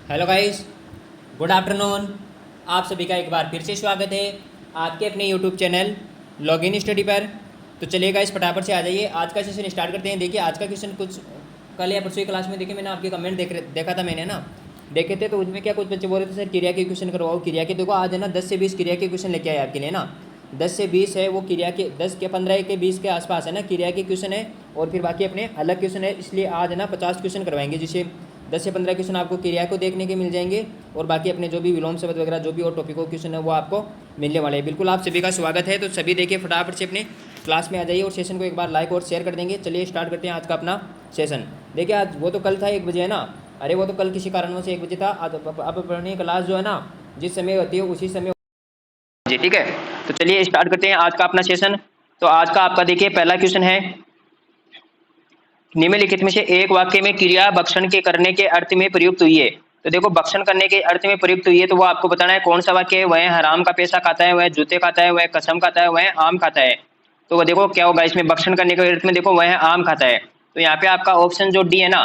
Hello guys, good afternoon. आप सभी का एक बार फिर से स्वागत है आपके अपने यूट्यूब चैनल लॉगिन स्टडी पर। तो चलिए गाइस, फटाफट से आ जाइए, आज का सेशन स्टार्ट करते हैं। देखिए आज का क्वेश्चन कुछ कल या परसों की क्लास में देखिए मैंने आपके कमेंट देखा था, मैंने ना देखे थे। तो उसमें क्या कुछ बच्चे बोल रहे थे सर क्रिया के क्वेश्चन करवाओ, क्रिया के। देखो आज है ना 10 से 20 क्रिया के क्वेश्चन लेके आए आपके लिए ना। 10 से 20 है वो क्रिया के, 10 के 15 के 20 के आसपास है ना क्रिया के क्वेश्चन है। और फिर बाकी अपने अलग क्वेश्चन है, इसलिए आज है ना 50 क्वेश्चन करवाएंगे, जिसे 10 से 15 क्वेश्चन आपको क्रिया को देखने के मिल जाएंगे। और बाकी अपने जो भी विलोम शब्द वगैरह जो भी और टॉपिकों क्वेश्चन है वो आपको मिलने वाले हैं। बिल्कुल आप सभी का स्वागत है। तो सभी देखिए फटाफट से अपने क्लास में आ जाइए और सेशन को एक बार लाइक और शेयर कर देंगे। चलिए स्टार्ट करते हैं आज का अपना सेशन। देखिए आज वो तो कल था 1 बजे है ना, अरे वो तो कल किसी कारणों से 1 बजे था। अब अपनी क्लास जो है ना जिस समय होती है उसी समय जी, ठीक है। तो चलिए स्टार्ट करते हैं आज का अपना सेशन। तो आज का आपका देखिए पहला क्वेश्चन है, निम्नलिखित में से एक वाक्य में क्रिया भक्षण के करने के अर्थ में प्रयुक्त हुई है। तो देखो भक्षण करने के अर्थ में प्रयुक्त हुई है, तो वो आपको बताना है कौन सा वाक्य है। वह हराम का पैसा खाता है, वह जूते खाता है, वह कसम खाता है, वह आम खाता है। तो वो देखो क्या होगा इसमें, भक्षण करने के अर्थ में देखो वह आम खाता है। तो यहाँ पे आपका ऑप्शन जो डी है ना,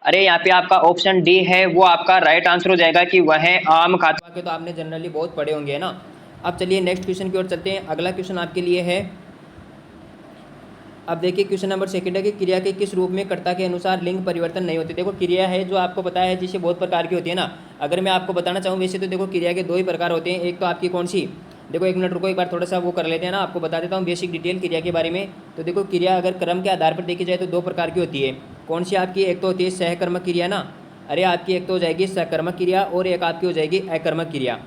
अरे यहाँ पे आपका ऑप्शन डी है वो आपका राइट आंसर हो जाएगा कि वह आम खाता है। तो आपने जनरली बहुत पढ़े होंगे ना। अब चलिए नेक्स्ट क्वेश्चन की ओर चलते हैं। अगला क्वेश्चन आपके लिए है, अब देखिए क्वेश्चन नंबर सेकंड है कि क्रिया के किस रूप में कर्ता के अनुसार लिंग परिवर्तन नहीं होती। देखो क्रिया है जो आपको पता है जिसे बहुत प्रकार की होती है ना। अगर मैं आपको बताना चाहूँ वैसे तो देखो क्रिया के 2 ही प्रकार होते हैं। एक तो आपकी कौन सी, देखो 1 मिनट रुको, एक बार थोड़ा सा वो कर लेते हैं ना, आपको बता देता हूँ बेसिक डिटेल क्रिया के बारे में। तो देखो क्रिया अगर क्रम के आधार पर देखी जाए तो 2 प्रकार की होती है। कौन सी आपकी, एक तो होती है सहकर्मक क्रिया ना, अरे आपकी एक तो हो जाएगी सकर्मक क्रिया और एक आपकी हो जाएगी अकर्मक क्रिया।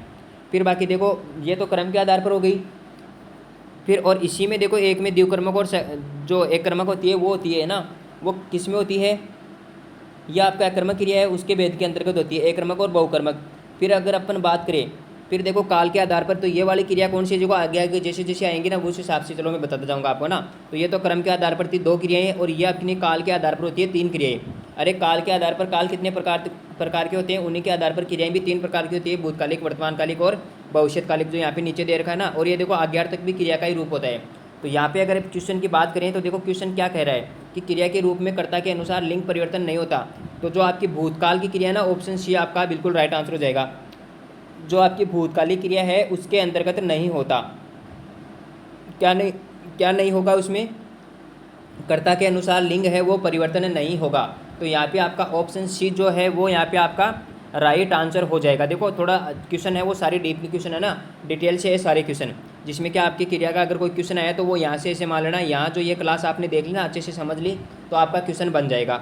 फिर बाकी देखो ये तो क्रम के आधार पर हो गई। फिर और इसी में देखो एक में द्विकर्मक और जो एक कर्मक होती है वो होती है ना, वो किस में होती है, यह आपका अकर्मक क्रिया है उसके भेद के अंतर्गत होती है, एकर्मक और बहुकर्मक। फिर अगर अपन बात करें, फिर देखो काल के आधार पर, तो ये वाली क्रिया कौन सी है जो आगे आगे जैसे जैसे आएंगी ना उस हिसाब से चलो मैं बताता जाऊँगा आपको ना। तो ये तो क्रम के आधार पर थी 2 क्रियाएं, और ये अपनी काल के आधार पर होती है 3 क्रियाएं। अरे काल के आधार पर, काल कितने प्रकार के होते हैं, उन्हीं के आधार पर क्रियाएं भी 3 प्रकार की होती है, भूतकालिक, वर्तमानकालिक और भविष्यकालिक, जो यहाँ पे नीचे दे रखा है ना। और ये देखो आज्ञार तक भी क्रिया का ही रूप होता है। तो यहाँ पे अगर क्वेश्चन की बात करें तो देखो क्वेश्चन क्या कह रहा है कि क्रिया के रूप में कर्ता के अनुसार लिंग परिवर्तन नहीं होता। तो जो आपकी भूतकाल की क्रिया है ना, ऑप्शन सी आपका बिल्कुल राइट आंसर हो जाएगा। जो आपकी भूतकालिक क्रिया है उसके अंतर्गत नहीं होता। क्या नहीं, क्या नहीं होगा उसमें, कर्ता के अनुसार लिंग है वो परिवर्तन नहीं होगा। तो यहाँ पे आपका ऑप्शन सी जो है वो यहाँ पे आपका राइट आंसर हो जाएगा। देखो थोड़ा क्वेश्चन है वो सारी डीपली क्वेश्चन है ना, डिटेल से है सारे क्वेश्चन, जिसमें क्या आपकी क्रिया का अगर कोई क्वेश्चन आया तो वो यहाँ से ऐसे मान लेना, यहाँ जो ये क्लास आपने देख ली ना अच्छे से समझ ली तो आपका क्वेश्चन बन जाएगा।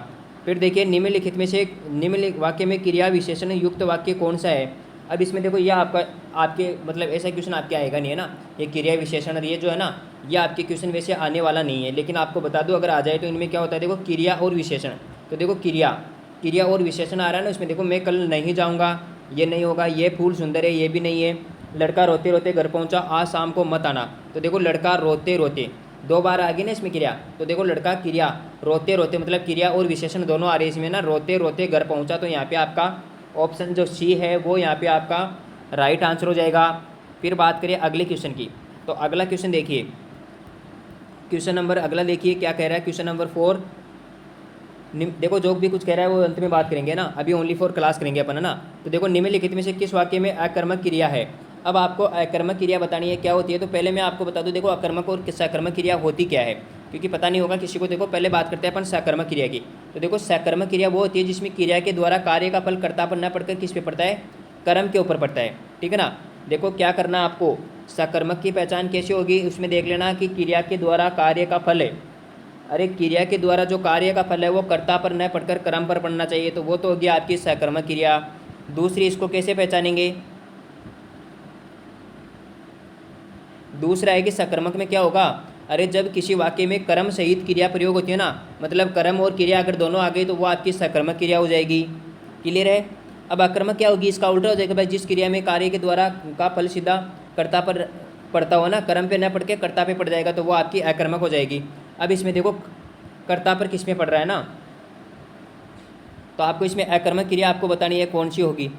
फिर देखिए निम्नलिखित में से निम्नलिखित वाक्य में क्रिया विशेषण युक्त वाक्य कौन सा है। अब इसमें देखो ये आपका, आपके मतलब ऐसा क्वेश्चन आपके आएगा नहीं है ना, ये क्रिया विशेषण ये जो है ना ये आपके क्वेश्चन वैसे आने वाला नहीं है, लेकिन आपको बता दूं अगर आ जाए तो इनमें क्या होता है, देखो क्रिया और विशेषण। तो देखो क्रिया और विशेषण आ रहा है ना इसमें, देखो मैं कल नहीं जाऊँगा, ये नहीं होगा, ये फूल सुंदर है, ये भी नहीं है, लड़का रोते रोते घर पहुँचा, आज शाम को मत आना। तो देखो लड़का रोते रोते 2 बार आ गई ना इसमें क्रिया। तो देखो लड़का क्रिया, रोते रोते मतलब क्रिया और विशेषण दोनों आ रहे हैं इसमें ना, रोते रोते घर पहुँचा। तो यहाँ पे आपका ऑप्शन जो सी है वो यहाँ पे आपका राइट आंसर हो जाएगा। फिर बात करें अगले क्वेश्चन की, तो अगला क्वेश्चन देखिए, क्वेश्चन नंबर अगला देखिए क्या कह रहा है, क्वेश्चन नंबर 4। देखो जो भी कुछ कह रहा है वो अंत में बात करेंगे ना, अभी ओनली फॉर क्लास करेंगे अपन है ना। तो देखो निम्नलिखित में से किस वाक्य में अकर्मक क्रिया है। अब आपको अकर्मक क्रिया बतानी है क्या होती है। तो पहले मैं आपको बता दूं देखो अकर्मक और सकर्मक क्रिया होती क्या है, क्योंकि पता नहीं होगा किसी को। देखो पहले बात करते हैं अपन सकर्मक क्रिया की। तो देखो सकर्मक क्रिया वो होती है जिसमें क्रिया के द्वारा कार्य का फल कर्ता पर न पड़कर किस पे पड़ता है, कर्म के ऊपर पड़ता है, ठीक है ना। देखो क्या करना आपको, सकर्मक की पहचान कैसे होगी उसमें देख लेना कि क्रिया के द्वारा कार्य का फल है, अरे क्रिया के द्वारा जो कार्य का फल है वो कर्ता पर न पड़कर कर्म पर पड़ना चाहिए, तो वो तो होगी आपकी सकर्मक क्रिया। दूसरी इसको कैसे पहचानेंगे, दूसरा है कि सकर्मक में क्या होगा, अरे जब किसी वाक्य में कर्म सहित क्रिया प्रयोग होती है ना, मतलब कर्म और क्रिया अगर दोनों आ गई तो वो आपकी सकर्मक क्रिया हो जाएगी। क्लियर है। अब अकर्मक क्या होगी, इसका उल्टा हो जाएगा भाई, जिस क्रिया में कार्य के द्वारा का फल सीधा कर्ता पर पड़ता हो ना, कर्म पे न पड़ के कर्ता पे पड़ जाएगा, तो वो आपकी अकर्मक हो जाएगी। अब इसमें देखो कर्ता पर किस में पड़ रहा है ना, तो आपको इसमें अकर्मक क्रिया आपको बतानी है कौन सी होगी।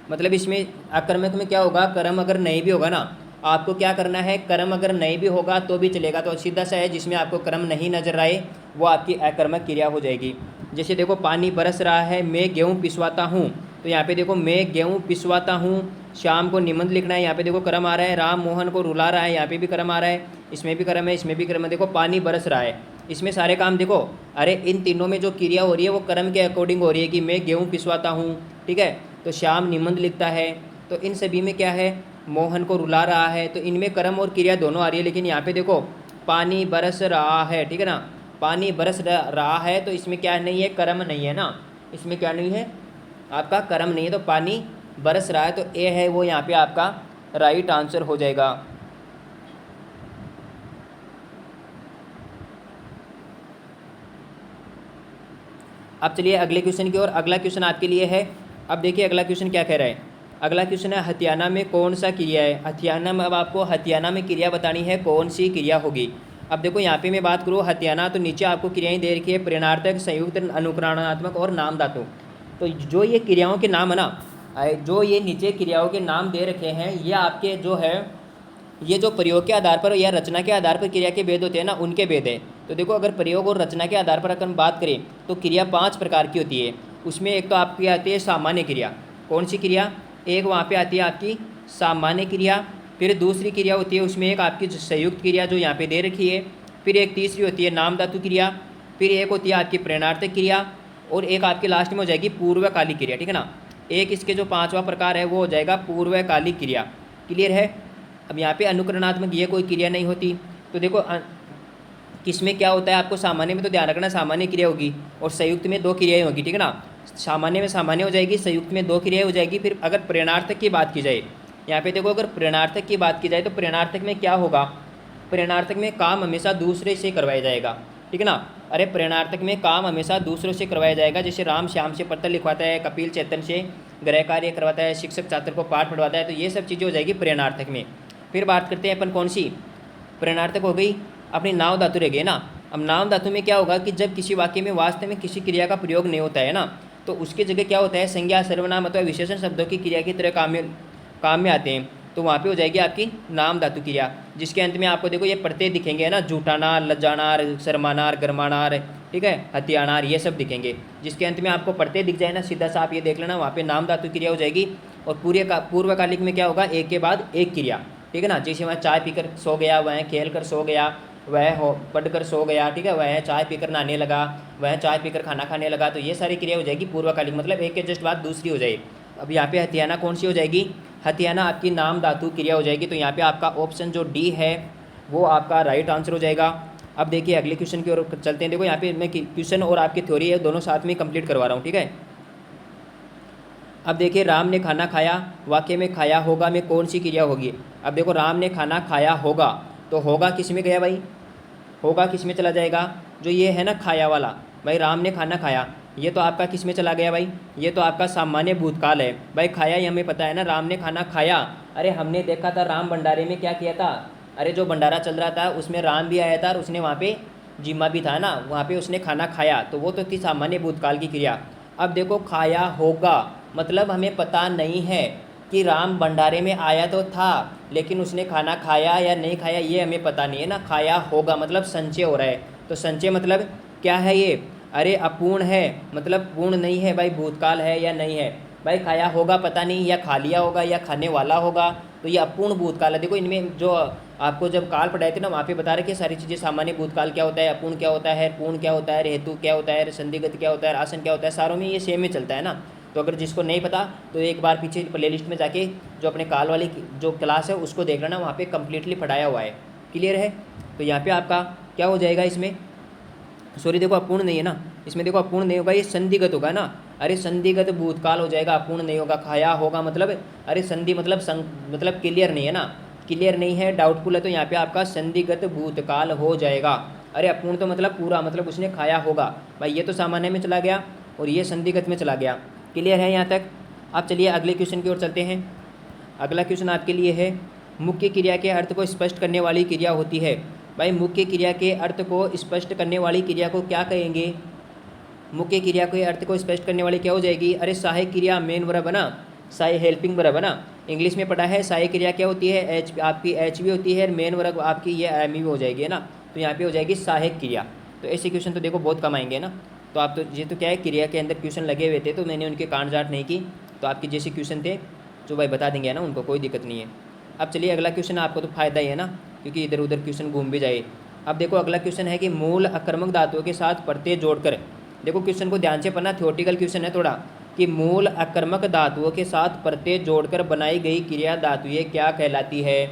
मतलब इसमें अकर्मक में क्या होगा, कर्म अगर नहीं भी होगा ना, आपको क्या करना है, कर्म अगर नहीं भी होगा तो भी चलेगा। तो सीधा सा है, जिसमें आपको कर्म नहीं नजर आए वो आपकी अकर्मक क्रिया हो जाएगी। जैसे देखो पानी बरस रहा है, मैं गेहूँ पिसवाता हूँ, तो यहाँ पे देखो मैं गेहूँ पिसवाता हूँ, शाम को निबंध लिखना है, यहाँ पे देखो कर्म आ रहा है। राम मोहन को रुला रहा है, यहाँ पे भी कर्म आ रहा है, इसमें भी कर्म है, इसमें भी कर्म है। देखो पानी बरस रहा है, इसमें सारे काम देखो, अरे इन तीनों में जो क्रिया हो रही है वो कर्म के अकॉर्डिंग हो रही है कि मैं गेहूँ पिसवाता हूँ, ठीक है। तो श्याम निबंध लिखता है, तो इन सभी में क्या है, मोहन को रुला रहा है, तो इनमें कर्म और क्रिया दोनों आ रही है। लेकिन यहाँ पे देखो पानी बरस रहा है, ठीक है ना, पानी बरस रहा है, तो इसमें क्या नहीं है, कर्म नहीं है ना, इसमें क्या नहीं है, आपका कर्म नहीं है। तो पानी बरस रहा है, तो ए है वो यहाँ पे आपका राइट आंसर हो जाएगा। अब चलिए अगले क्वेश्चन की ओर। अगला क्वेश्चन आपके लिए है, अब देखिए अगला क्वेश्चन क्या कह रहा है। अगला क्वेश्चन है हथियाना में कौन सा क्रिया है। हथियाना में, अब आपको हथियाना में क्रिया बतानी है, कौन सी क्रिया होगी। अब देखो यहाँ पे मैं बात करूँ हथियाना, तो नीचे आपको क्रियाएं दे रखी है, प्रेरणार्थक, संयुक्त, अनुकरणात्मक और नाम धातु। तो जो ये क्रियाओं के नाम है ना, जो ये नीचे क्रियाओं के नाम दे रखे हैं, ये आपके जो है, ये जो प्रयोग के आधार पर या रचना के आधार पर क्रिया के भेद होते हैं ना, उनके भेद है। तो देखो अगर प्रयोग और रचना के आधार पर अगर हम बात करें तो क्रिया 5 प्रकार की होती है। उसमें एक तो आपकी आती है सामान्य क्रिया। कौन सी क्रिया, एक वहाँ पे आती है आपकी सामान्य क्रिया, फिर दूसरी क्रिया होती है उसमें एक आपकी संयुक्त क्रिया जो यहाँ पे दे रखी है, फिर एक तीसरी होती है नाम धातु क्रिया, फिर एक होती है आपकी प्रेरणार्थक क्रिया, और एक आपकी लास्ट में हो जाएगी पूर्वकालिक क्रिया, ठीक है ना। एक इसके जो 5वां प्रकार है वो हो जाएगा पूर्वकालिक क्रिया। क्लियर है। अब यहाँ पे अनुकरणात्मक ये कोई क्रिया नहीं होती। तो देखो किसमें क्या होता है, आपको सामान्य में तो ध्यान रखना सामान्य क्रिया होगी, और संयुक्त में 2 क्रियाएं होगी, ठीक है ना। सामान्य में सामान्य हो जाएगी, संयुक्त में 2 क्रियाएं हो जाएगी। फिर अगर प्रेरणार्थक की बात की जाए, यहाँ पे देखो अगर प्रेरणार्थक की बात की जाए तो प्रेरणार्थक में क्या होगा, प्रेरणार्थक में काम हमेशा दूसरे से करवाया जाएगा, ठीक है ना। अरे प्रेरणार्थक में काम हमेशा दूसरों से करवाया जाएगा। जैसे राम श्याम से पत्र लिखवाता है, कपिल चेतन से गृह कार्य करवाता है, शिक्षक छात्र को पाठ पढ़वाता है, तो ये सब चीज़ें हो जाएगी प्रेरणार्थक में। फिर बात करते हैं अपन कौन सी, प्रेरणार्थक हो गई अपनी नाम धातु रह गई ना। अब नाम धातु में क्या होगा कि जब किसी वाक्य में वास्तव में किसी क्रिया का प्रयोग नहीं होता है ना, तो उसकी जगह क्या होता है, संज्ञा, सर्वनाम अथवा विशेषण शब्दों की क्रिया की तरह काम में आते हैं, तो वहाँ पे हो जाएगी आपकी नाम धातु क्रिया, जिसके अंत में आपको देखो ये प्रत्यय दिखेंगे ना, झूठानार, लज्जानार, शर्मानार, गर्मानार, ठीक है, हथियानार, ये सब दिखेंगे। जिसके अंत में आपको प्रत्यय दिख जाए ना, सीधा सा आप ये देख लेना, वहाँ पे नाम धातु क्रिया हो जाएगी। और पूर्वकालिक में क्या होगा, एक के बाद एक क्रिया, ठीक है ना। जैसे वह चाय पीकर सो गया, वह खेल कर सो गया, वह पढ़कर सो गया, ठीक है, वह चाय पीकर नहाने लगा, वह चाय पीकर खाना खाने लगा, तो ये सारी क्रिया हो जाएगी पूर्वकालिक, मतलब एक के जस्ट बाद दूसरी हो जाएगी। अब यहाँ पे हथियाना कौन सी हो जाएगी, हथियाना आपकी नाम धातु क्रिया हो जाएगी। तो यहाँ पे आपका ऑप्शन जो डी है वो आपका राइट आंसर हो जाएगा। अब देखिए अगले क्वेश्चन की ओर चलते हैं। देखो यहाँ पे मैं क्वेश्चन और आपकी थ्योरी है दोनों साथ में कंप्लीट करवा रहा हूँ, ठीक है। अब देखिए राम ने खाना खाया, वाक्य में खाया होगा में कौन सी क्रिया होगी। अब देखो राम ने खाना खाया होगा, तो होगा किस में गया भाई, होगा किस में चला जाएगा, जो ये है ना खाया वाला, भाई राम ने खाना खाया, ये तो आपका किस में चला गया भाई, ये तो आपका सामान्य भूतकाल है भाई। खाया ये हमें पता है ना, राम ने खाना खाया, अरे हमने देखा था राम भंडारे में क्या किया था, अरे जो भंडारा चल रहा था उसमें राम भी आया था और उसने वहाँ पे जिम्मा भी था ना, वहाँ पे उसने खाना खाया, तो वो तो थी सामान्य भूतकाल की क्रिया। अब देखो खाया होगा मतलब हमें पता नहीं है कि राम भंडारे में आया तो था, लेकिन उसने खाना खाया या नहीं खाया ये हमें पता नहीं है ना। खाया होगा मतलब संचय हो रहा है, तो संचय मतलब क्या है ये, अरे अपूर्ण है, मतलब पूर्ण नहीं है भाई, भूतकाल है या नहीं है भाई। खाया होगा पता नहीं, या खा लिया होगा या खाने वाला होगा, तो ये अपूर्ण भूतकाल है। देखो इनमें जो आपको जब काल पढ़ाए थे ना, वहाँ पे बता रखे सारी चीज़ें, सामान्य भूतकाल क्या होता है, अपूर्ण क्या होता है, पूर्ण क्या होता है, हेतु क्या होता है, संदिग्ध क्या होता है, आसन क्या होता है, सारों में ये सेम में चलता है ना। तो अगर जिसको नहीं पता तो एक बार पीछे प्लेलिस्ट में जाके जो अपने काल वाली जो क्लास है उसको देख लेना, वहाँ पे कम्प्लीटली पढ़ाया हुआ है। क्लियर है। तो यहाँ पे आपका क्या हो जाएगा, इसमें सॉरी देखो अपूर्ण नहीं है ना, इसमें देखो अपूर्ण नहीं होगा, ये संदिग्ध होगा ना, अरे संदिग्ध भूतकाल हो जाएगा, अपूर्ण नहीं होगा। खाया होगा मतलब अरे संधि मतलब क्लियर नहीं है ना, क्लियर नहीं है, डाउटफुल है, तो यहाँ पे आपका संदिग्ध भूतकाल हो जाएगा। अरे अपूर्ण तो मतलब पूरा, मतलब उसने खाया होगा भाई, ये तो सामान्य में चला गया और ये संदिग्ध में चला गया। क्लियर है यहाँ तक। आप चलिए अगले क्वेश्चन की ओर चलते हैं। अगला क्वेश्चन आपके लिए है, मुख्य क्रिया के अर्थ को स्पष्ट करने वाली क्रिया होती है। भाई मुख्य क्रिया के अर्थ को स्पष्ट करने वाली क्रिया को क्या कहेंगे, मुख्य क्रिया के अर्थ को स्पष्ट करने वाली क्या हो जाएगी, अरे सहायक क्रिया मेन वर्ब है ना, साई हेल्पिंग वर्ब है ना, इंग्लिश में पढ़ा है। साई क्रिया क्या होती है, एच आपकी एच भी होती है, मेन वर्ब आपकी ये एम भी हो जाएगी है ना, तो यहाँ पे हो जाएगी सहायक क्रिया। तो ऐसे क्वेश्चन तो देखो बहुत कम आएंगे ना। तो आप तो ये तो क्या है, क्रिया के अंदर क्वेश्चन लगे हुए थे तो मैंने उनके कांट जाट नहीं की, तो आपके जैसे क्वेश्चन थे जो भाई बता देंगे ना, उनको कोई दिक्कत नहीं है। अब चलिए अगला क्वेश्चन, आपको तो फायदा ही है ना, क्योंकि इधर उधर क्वेश्चन घूम भी जाए। अब देखो अगला क्वेश्चन है कि मूल आक्रमक धातुओं के साथ प्रत्यय जोड़कर, देखो क्वेश्चन को ध्यान से पढ़ना, थ्योरेटिकल क्वेश्चन है थोड़ा, कि मूल आक्रमक धातुओं के साथ प्रत्यय जोड़कर बनाई गई क्रिया धातुएं क्या कहलाती है।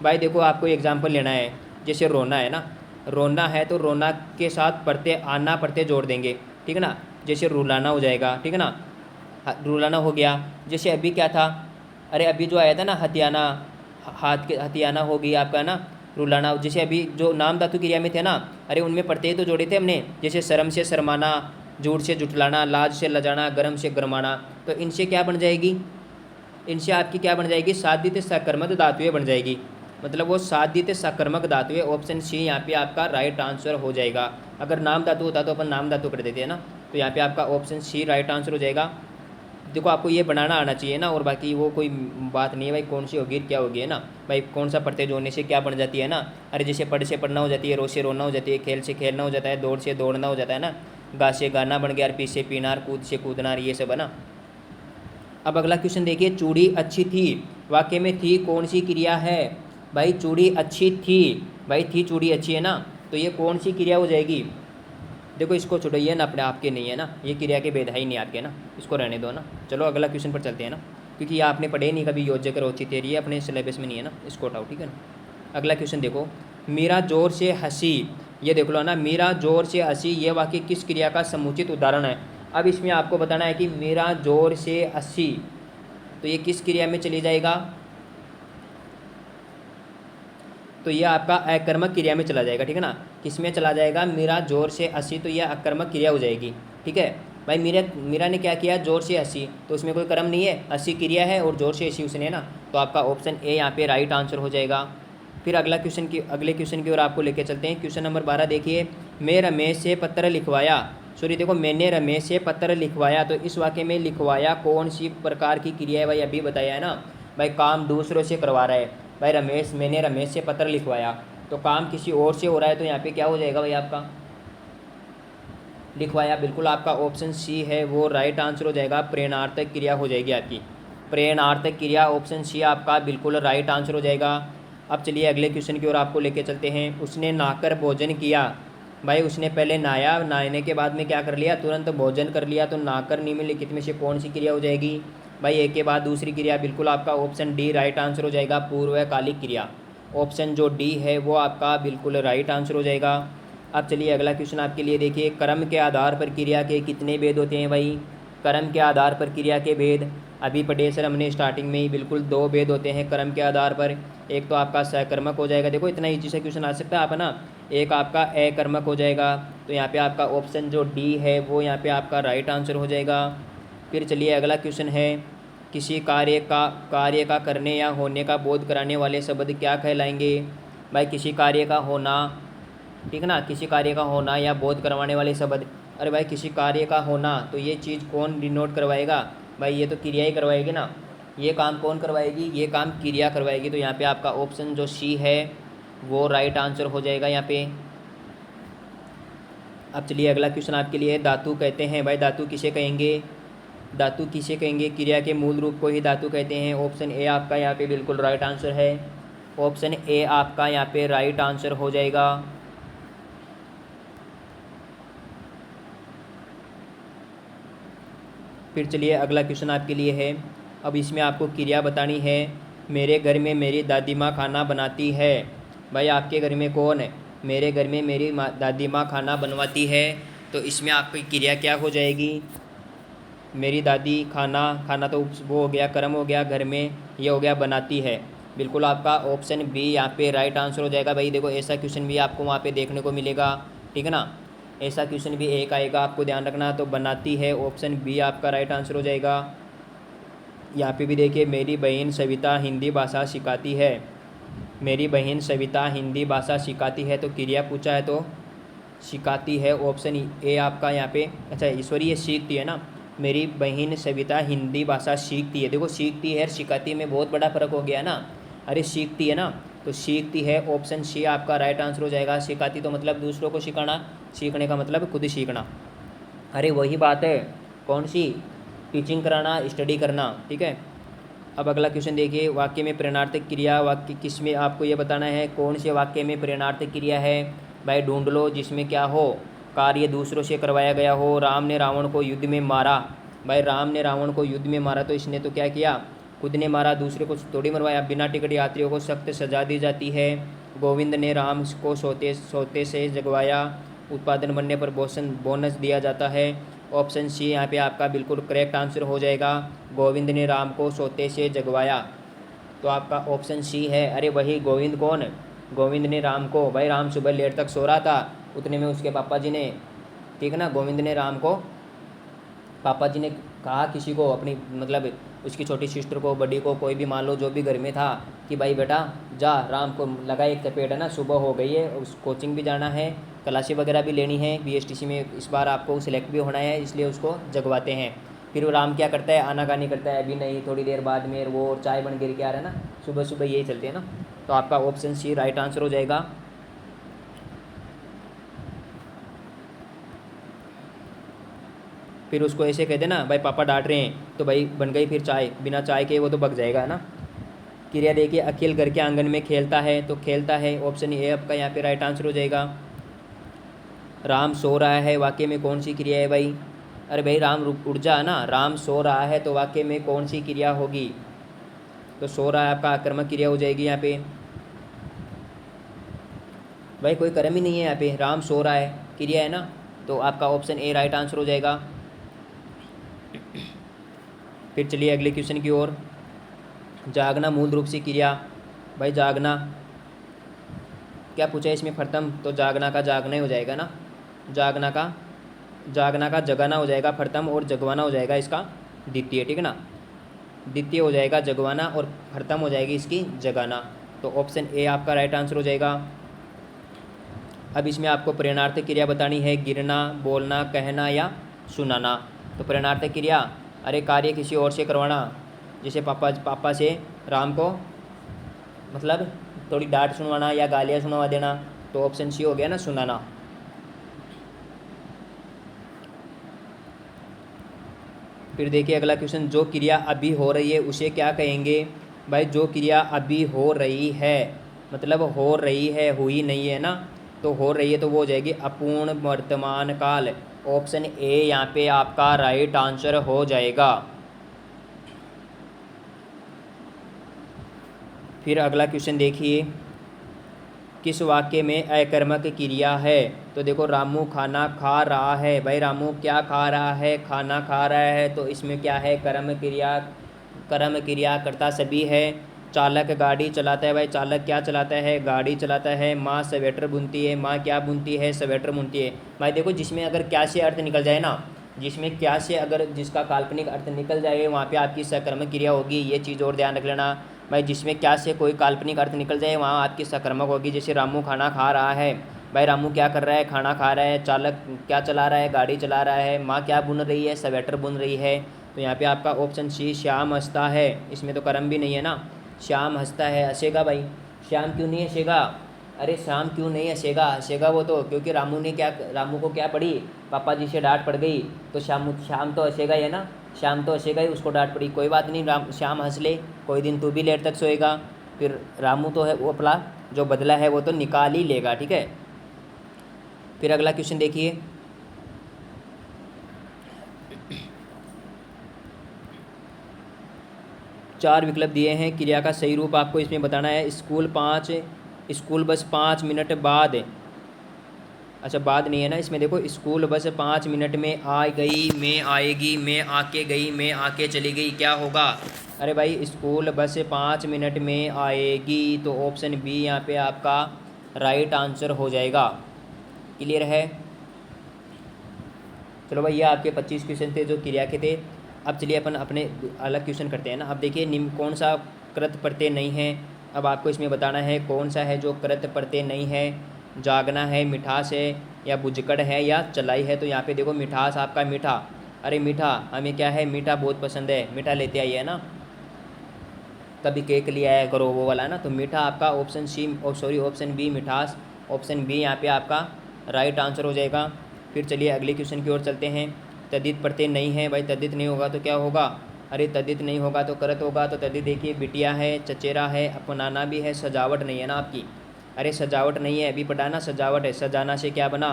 भाई देखो आपको एग्जाम्पल लेना है, जैसे रोना है ना, रोना है तो रोना के साथ प्रत्यय आना प्रत्यय जोड़ देंगे, ठीक है ना। जैसे रुलाना हो जाएगा, ठीक है ना, रुलाना हो गया। जैसे अभी क्या था, अरे अभी जो आया था ना हथियाना, हाथ के हथियाना हो गई आपका ना, रुलाना। जैसे अभी जो नाम धातु क्रिया में थे ना, अरे उनमें प्रत्यय तो जोड़े थे हमने, जैसे शर्म से शर्माना, झूठ से जुटलाना, लाज से लजाना, गर्म से गरमाना। तो इनसे क्या बन जाएगी, इनसे आपकी क्या बन जाएगी, साधित सकर्मक धातुएं बन जाएगी, मतलब वो साधित सकर्मक धातुएं। ऑप्शन सी यहाँ पे आपका राइट आंसर हो जाएगा। अगर नाम धातु होता तो अपन नाम धातु कर देते हैं ना, तो यहाँ पे आपका ऑप्शन सी राइट आंसर हो जाएगा। देखो आपको ये बनाना आना चाहिए ना, और बाकी वो कोई बात नहीं है भाई, कौन सी होगी क्या होगी है ना भाई, कौन सा प्रत्यय जोड़ने से क्या बन जाती है ना। अरे जैसे पढ़ से पढ़ना हो जाती है, रो से रोना हो जाती है, खेल से खेलना हो जाता है, दौड़ से दौड़ना हो जाता है ना, गा से गाना बन गया, पी से पीनार, कूद से कूदनार, ये सब है ना। अब अगला क्वेश्चन देखिए, चूड़ी अच्छी थी, वाक्य में थी कौन सी क्रिया है। भाई चूड़ी अच्छी थी, भाई थी चूड़ी अच्छी है ना, तो ये कौन सी क्रिया हो जाएगी। देखो इसको छोड़ो, ये ना अपने आपके नहीं है ना, ये क्रिया के भेद है ही नहीं आपके ना, इसको रहने दो ना। चलो अगला क्वेश्चन पर चलते हैं ना, क्योंकि ये आपने पढ़े नहीं कभी, योजक रोचित है, ये अपने सिलेबस में नहीं है ना, इसको हटाओ, ठीक है ना। अगला क्वेश्चन देखो, मीरा जोर से हंसी, ये देख लो ना, मीरा जोर से हंसी, ये वाक्य किस क्रिया का समुचित उदाहरण है। अब इसमें आपको बताना है कि मीरा जोर से हंसी, तो ये किस क्रिया में चली जाएगा, तो ये आपका अकर्मक क्रिया में चला जाएगा, ठीक है ना। किस में चला जाएगा, मीरा जोर से हंसी, तो ये अकर्मक क्रिया हो जाएगी, ठीक है। भाई मीरा ने क्या किया, जोर से हंसी, तो उसमें कोई कर्म नहीं है, हंसी क्रिया है और जोर से हंसी उसने ना, तो आपका ऑप्शन ए यहाँ पे राइट आंसर हो जाएगा। फिर अगले क्वेश्चन की ओर आपको लेके चलते हैं। क्वेश्चन नंबर 12 देखिए, मैं रमेश से पत्र लिखवाया, सॉरी देखो मैंने रमेश से पत्र लिखवाया, तो इस वाक्य में लिखवाया कौन सी प्रकार की क्रिया है, भाई अभी बताया है ना, भाई काम दूसरों से करवा रहा है। भाई मैंने रमेश से पत्र लिखवाया, तो काम किसी और से हो रहा है, तो यहाँ पे क्या हो जाएगा भाई आपका, लिखवाया, बिल्कुल आपका ऑप्शन सी है वो राइट आंसर हो जाएगा, प्रेरणार्थक क्रिया हो जाएगी आपकी, प्रेरणार्थक क्रिया, ऑप्शन सी आपका बिल्कुल राइट आंसर हो जाएगा। अब चलिए अगले क्वेश्चन की ओर आपको लेके चलते हैं। उसने नहाकर भोजन किया, भाई उसने पहले नहाया, नहाने के बाद में क्या कर लिया, तुरंत भोजन कर लिया, तो नहाकर निम्नलिखित में से कौन सी क्रिया हो जाएगी। भाई एक के बाद दूसरी क्रिया, बिल्कुल आपका ऑप्शन डी राइट आंसर हो जाएगा, पूर्वकालिक क्रिया। ऑप्शन जो डी है वो आपका बिल्कुल राइट आंसर हो जाएगा। अब चलिए अगला क्वेश्चन आपके लिए देखिए, कर्म के आधार पर क्रिया के कितने भेद होते हैं। भाई कर्म के आधार पर क्रिया के भेद अभी पढ़े सर हमने स्टार्टिंग में ही, बिल्कुल 2 भेद होते हैं कर्म के आधार पर। एक तो आपका सकर्मक हो जाएगा, देखो इतना ईजी सा क्वेश्चन आ सकता है आप ना, एक आपका अकर्मक हो जाएगा, तो यहाँ पे आपका ऑप्शन जो डी है वो यहाँ पे आपका राइट आंसर हो जाएगा। फिर चलिए अगला क्वेश्चन है, किसी कार्य का करने या होने का बोध कराने वाले शब्द क्या कहलाएंगे। भाई किसी कार्य का होना, ठीक है ना, किसी कार्य का होना या बोध करवाने वाले शब्द। अरे भाई किसी कार्य का होना, तो ये चीज़ कौन डिनोट करवाएगा, भाई ये तो क्रिया ही करवाएगी ना, ये काम कौन करवाएगी, ये काम क्रिया करवाएगी, तो यहाँ पे आपका ऑप्शन जो सी है वो राइट आंसर हो जाएगा यहाँ पे। अब चलिए अगला क्वेश्चन आपके लिए, धातु कहते हैं, भाई धातु किसे कहेंगे, धातु किसे कहेंगे, क्रिया के मूल रूप को ही धातु कहते हैं। ऑप्शन ए आपका यहाँ पे बिल्कुल राइट आंसर है, ऑप्शन ए आपका यहाँ पे राइट आंसर हो जाएगा। फिर चलिए अगला क्वेश्चन आपके लिए है, अब इसमें आपको क्रिया बतानी है। मेरे घर में मेरी दादी माँ खाना बनाती है, भाई आपके घर में कौन है, मेरे घर में मेरी दादी माँ खाना बनवाती है, तो इसमें आपकी क्रिया क्या हो जाएगी, मेरी दादी खाना तो वो हो गया, कर्म हो गया, घर में ये हो गया बनाती है, बिल्कुल आपका ऑप्शन बी यहाँ पे राइट आंसर हो जाएगा। भाई देखो ऐसा क्वेश्चन भी आपको वहाँ पे देखने को मिलेगा, ठीक है ना, ऐसा क्वेश्चन भी एक आएगा, आपको ध्यान रखना। तो बनाती है, ऑप्शन बी आपका राइट आंसर हो जाएगा। यहाँ पे भी देखिए, मेरी बहन सविता हिंदी भाषा सिखाती है, मेरी बहन सविता हिंदी भाषा सिखाती है, तो क्रिया पूछा है तो सिखाती है, ऑप्शन ए आपका यहाँ पे, अच्छा ईश्वरी ये सीखती है ना, मेरी बहन सविता हिंदी भाषा सीखती है। देखो सीखती है और सिखाती में बहुत बड़ा फ़र्क हो गया ना। अरे सीखती है ना, तो सीखती है, ऑप्शन सी आपका राइट आंसर हो जाएगा। सिखाती तो मतलब दूसरों को सिखाना, सीखने का मतलब खुद ही सीखना। अरे वही बात है, कौन सी, टीचिंग कराना, स्टडी करना, ठीक है। अब अगला क्वेश्चन देखिए, वाक्य में प्रेरणार्थक क्रिया, वाक्य किसमें आपको ये बताना है कौन से वाक्य में प्रेरणार्थक क्रिया है। भाई ढूंढ लो जिसमें क्या हो, कार्य दूसरों से करवाया गया हो। राम ने रावण को युद्ध में मारा, भाई राम ने रावण को युद्ध में मारा तो इसने तो क्या किया, खुद ने मारा, दूसरे को थोड़ी मरवाया। बिना टिकट यात्रियों को सख्त सजा दी जाती है। गोविंद ने राम को सोते सोते से जगवाया। उत्पादन बनने पर बोनस दिया जाता है। ऑप्शन सी यहाँ पे आपका बिल्कुल करेक्ट आंसर हो जाएगा, गोविंद ने राम को सोते से जगवाया। तो आपका ऑप्शन सी है। अरे वही गोविंद कौन, गोविंद ने राम को, भाई राम सुबह लेट तक सो रहा था, उतने में उसके पापा जी ने, ठीक है ना, गोविंद ने राम को, पापा जी ने कहा किसी को, अपनी मतलब उसकी छोटी सिस्टर को, बड़ी को, कोई भी मान लो जो भी घर में था, कि भाई बेटा जा, राम को लगा एक चपेट, है ना, सुबह हो गई है, उस कोचिंग भी जाना है, क्लासें वगैरह भी लेनी है, बीएसटीसी में इस बार आपको सिलेक्ट भी होना है, इसलिए उसको जगवाते हैं। फिर वो राम क्या करता है, आनाकानी करता है, अभी नहीं थोड़ी देर बाद में, वो चाय बन गिर के आ रहा है ना, सुबह सुबह यही चलते हैं ना। तो आपका ऑप्शन सी राइट आंसर हो जाएगा। फिर उसको ऐसे कह देना, भाई पापा डांट रहे हैं, तो भाई बन गई फिर चाय, बिना चाय के वो तो पक जाएगा, है ना। क्रिया देखिए, अखिल घर के आंगन में खेलता है, तो खेलता है ऑप्शन ए आपका यहाँ पे राइट आंसर हो जाएगा। राम सो रहा है, वाक्य में कौन सी क्रिया है भाई, अरे भाई राम उठ जा ना, राम सो रहा है तो वाक्य में कौन सी क्रिया होगी, तो सो रहा है आपका आक्रामक क्रिया हो जाएगी यहाँ पे। भाई कोई कर्म ही नहीं है यहाँ पे, राम सो रहा है क्रिया है ना, तो आपका ऑप्शन ए राइट आंसर हो जाएगा। फिर चलिए अगले क्वेश्चन की ओर। जागना मूल रूप से क्रिया, भाई जागना क्या पूछा है इसमें प्रथम, तो जागना का जागना ही हो जाएगा ना, जागना का जगाना हो जाएगा प्रथम, और जगवाना हो जाएगा इसका द्वितीय, ठीक है ना। द्वितीय हो जाएगा जगवाना और प्रथम हो जाएगी इसकी जगाना, तो ऑप्शन ए आपका राइट आंसर हो जाएगा। अब इसमें आपको प्रेरणार्थक क्रिया बतानी है, गिरना, बोलना, कहना या सुनाना। तो प्रेरणार्थक क्रिया, अरे कार्य किसी और से करवाना, जैसे पापा से राम को मतलब थोड़ी डांट सुनवाना या गालियाँ सुनवा देना, तो ऑप्शन सी हो गया ना, सुनाना। फिर देखिए अगला क्वेश्चन, जो क्रिया अभी हो रही है उसे क्या कहेंगे। भाई जो क्रिया अभी हो रही है, मतलब हो रही है, हुई नहीं है ना, तो हो रही है तो वो हो जाएगी अपूर्ण वर्तमान काल। ऑप्शन ए यहाँ पे आपका राइट आंसर हो जाएगा। फिर अगला क्वेश्चन देखिए, किस वाक्य में अकर्मक क्रिया है, तो देखो रामू खाना खा रहा है, भाई रामू क्या खा रहा है, खाना खा रहा है, तो इसमें क्या है, कर्म क्रिया कर्ता सभी है। चालक गाड़ी चलाता है, भाई चालक क्या चलाता है, गाड़ी चलाता है। माँ स्वेटर बुनती है, माँ क्या बुनती है, स्वेटर बुनती है। भाई देखो जिसमें अगर क्या से अर्थ निकल जाए ना, जिसमें क्या से अगर जिसका काल्पनिक अर्थ निकल जाए वहाँ पे आपकी सकर्मक क्रिया होगी, ये चीज़ और ध्यान रख लेना। भाई जिसमें क्या से कोई काल्पनिक अर्थ निकल जाए वहाँ आपकी सकर्मक होगी। जैसे रामू खाना खा रहा है, भाई रामू क्या कर रहा है, खाना खा रहा है। चालक क्या चला रहा है, गाड़ी चला रहा है। माँ क्या बुन रही है, स्वेटर बुन रही है। तो यहाँ पे आपका ऑप्शन सी श्याम हंसता है, इसमें तो कर्म भी नहीं है ना, श्याम हंसता है। हंसेगा भाई, श्याम क्यों नहीं हंसेगा, अरे श्याम क्यों नहीं हंसेगा, हंसेगा वो तो, क्योंकि रामू को क्या पड़ी, पापा जी से डांट पड़ गई, तो श्याम तो हंसेगा ही है ना, श्याम तो हंसेगा ही, उसको डांट पड़ी, कोई बात नहीं, श्याम हंस ले, कोई दिन तू भी लेट तक सोएगा। फिर रामू तो है वो अपना जो बदला है वो तो निकाल ही लेगा, ठीक है। फिर अगला क्वेश्चन देखिए, चार विकल्प दिए हैं, क्रिया का सही रूप आपको इसमें बताना है। स्कूल बस 5 मिनट बाद, अच्छा बाद नहीं है ना इसमें, देखो स्कूल बस 5 मिनट में आ गई, मैं आएगी, मैं आके गई, मैं आके चली गई, क्या होगा। अरे भाई स्कूल बस 5 मिनट में आएगी, तो ऑप्शन बी यहाँ पे आपका राइट आंसर हो जाएगा। क्लियर है। चलो भाई ये आपके 25 क्वेश्चन थे जो क्रिया के थे। अब चलिए अपन अपने अलग क्वेश्चन करते हैं ना। अब देखिए निम्न कौन सा कृत प्रत्यय नहीं है, अब आपको इसमें बताना है कौन सा है जो कृत प्रत्यय नहीं है। जागना है, मिठास है, या बुजकड़ है, या चलाई है। तो यहाँ पे देखो मिठास आपका मीठा, अरे मीठा, हमें क्या है, मीठा बहुत पसंद है, मीठा लेते आइए ना, कभी केक ले आया करो वो वाला ना। तो मीठा आपका option C, sorry option B मिठास, ऑप्शन बी यहाँ पे आपका राइट आंसर हो जाएगा। फिर चलिए अगले क्वेश्चन की ओर चलते हैं। तद्धित प्रत्यय नहीं है भाई, तद्धित नहीं होगा तो क्या होगा, अरे तद्धित नहीं होगा तो करत होगा। तो तद्धित देखिए बिटिया है, चचेरा है, अपनाना भी है, सजावट नहीं है ना आपकी। अरे सजावट नहीं है, अभी पढ़ा ना, सजावट है। सजाना से क्या बना,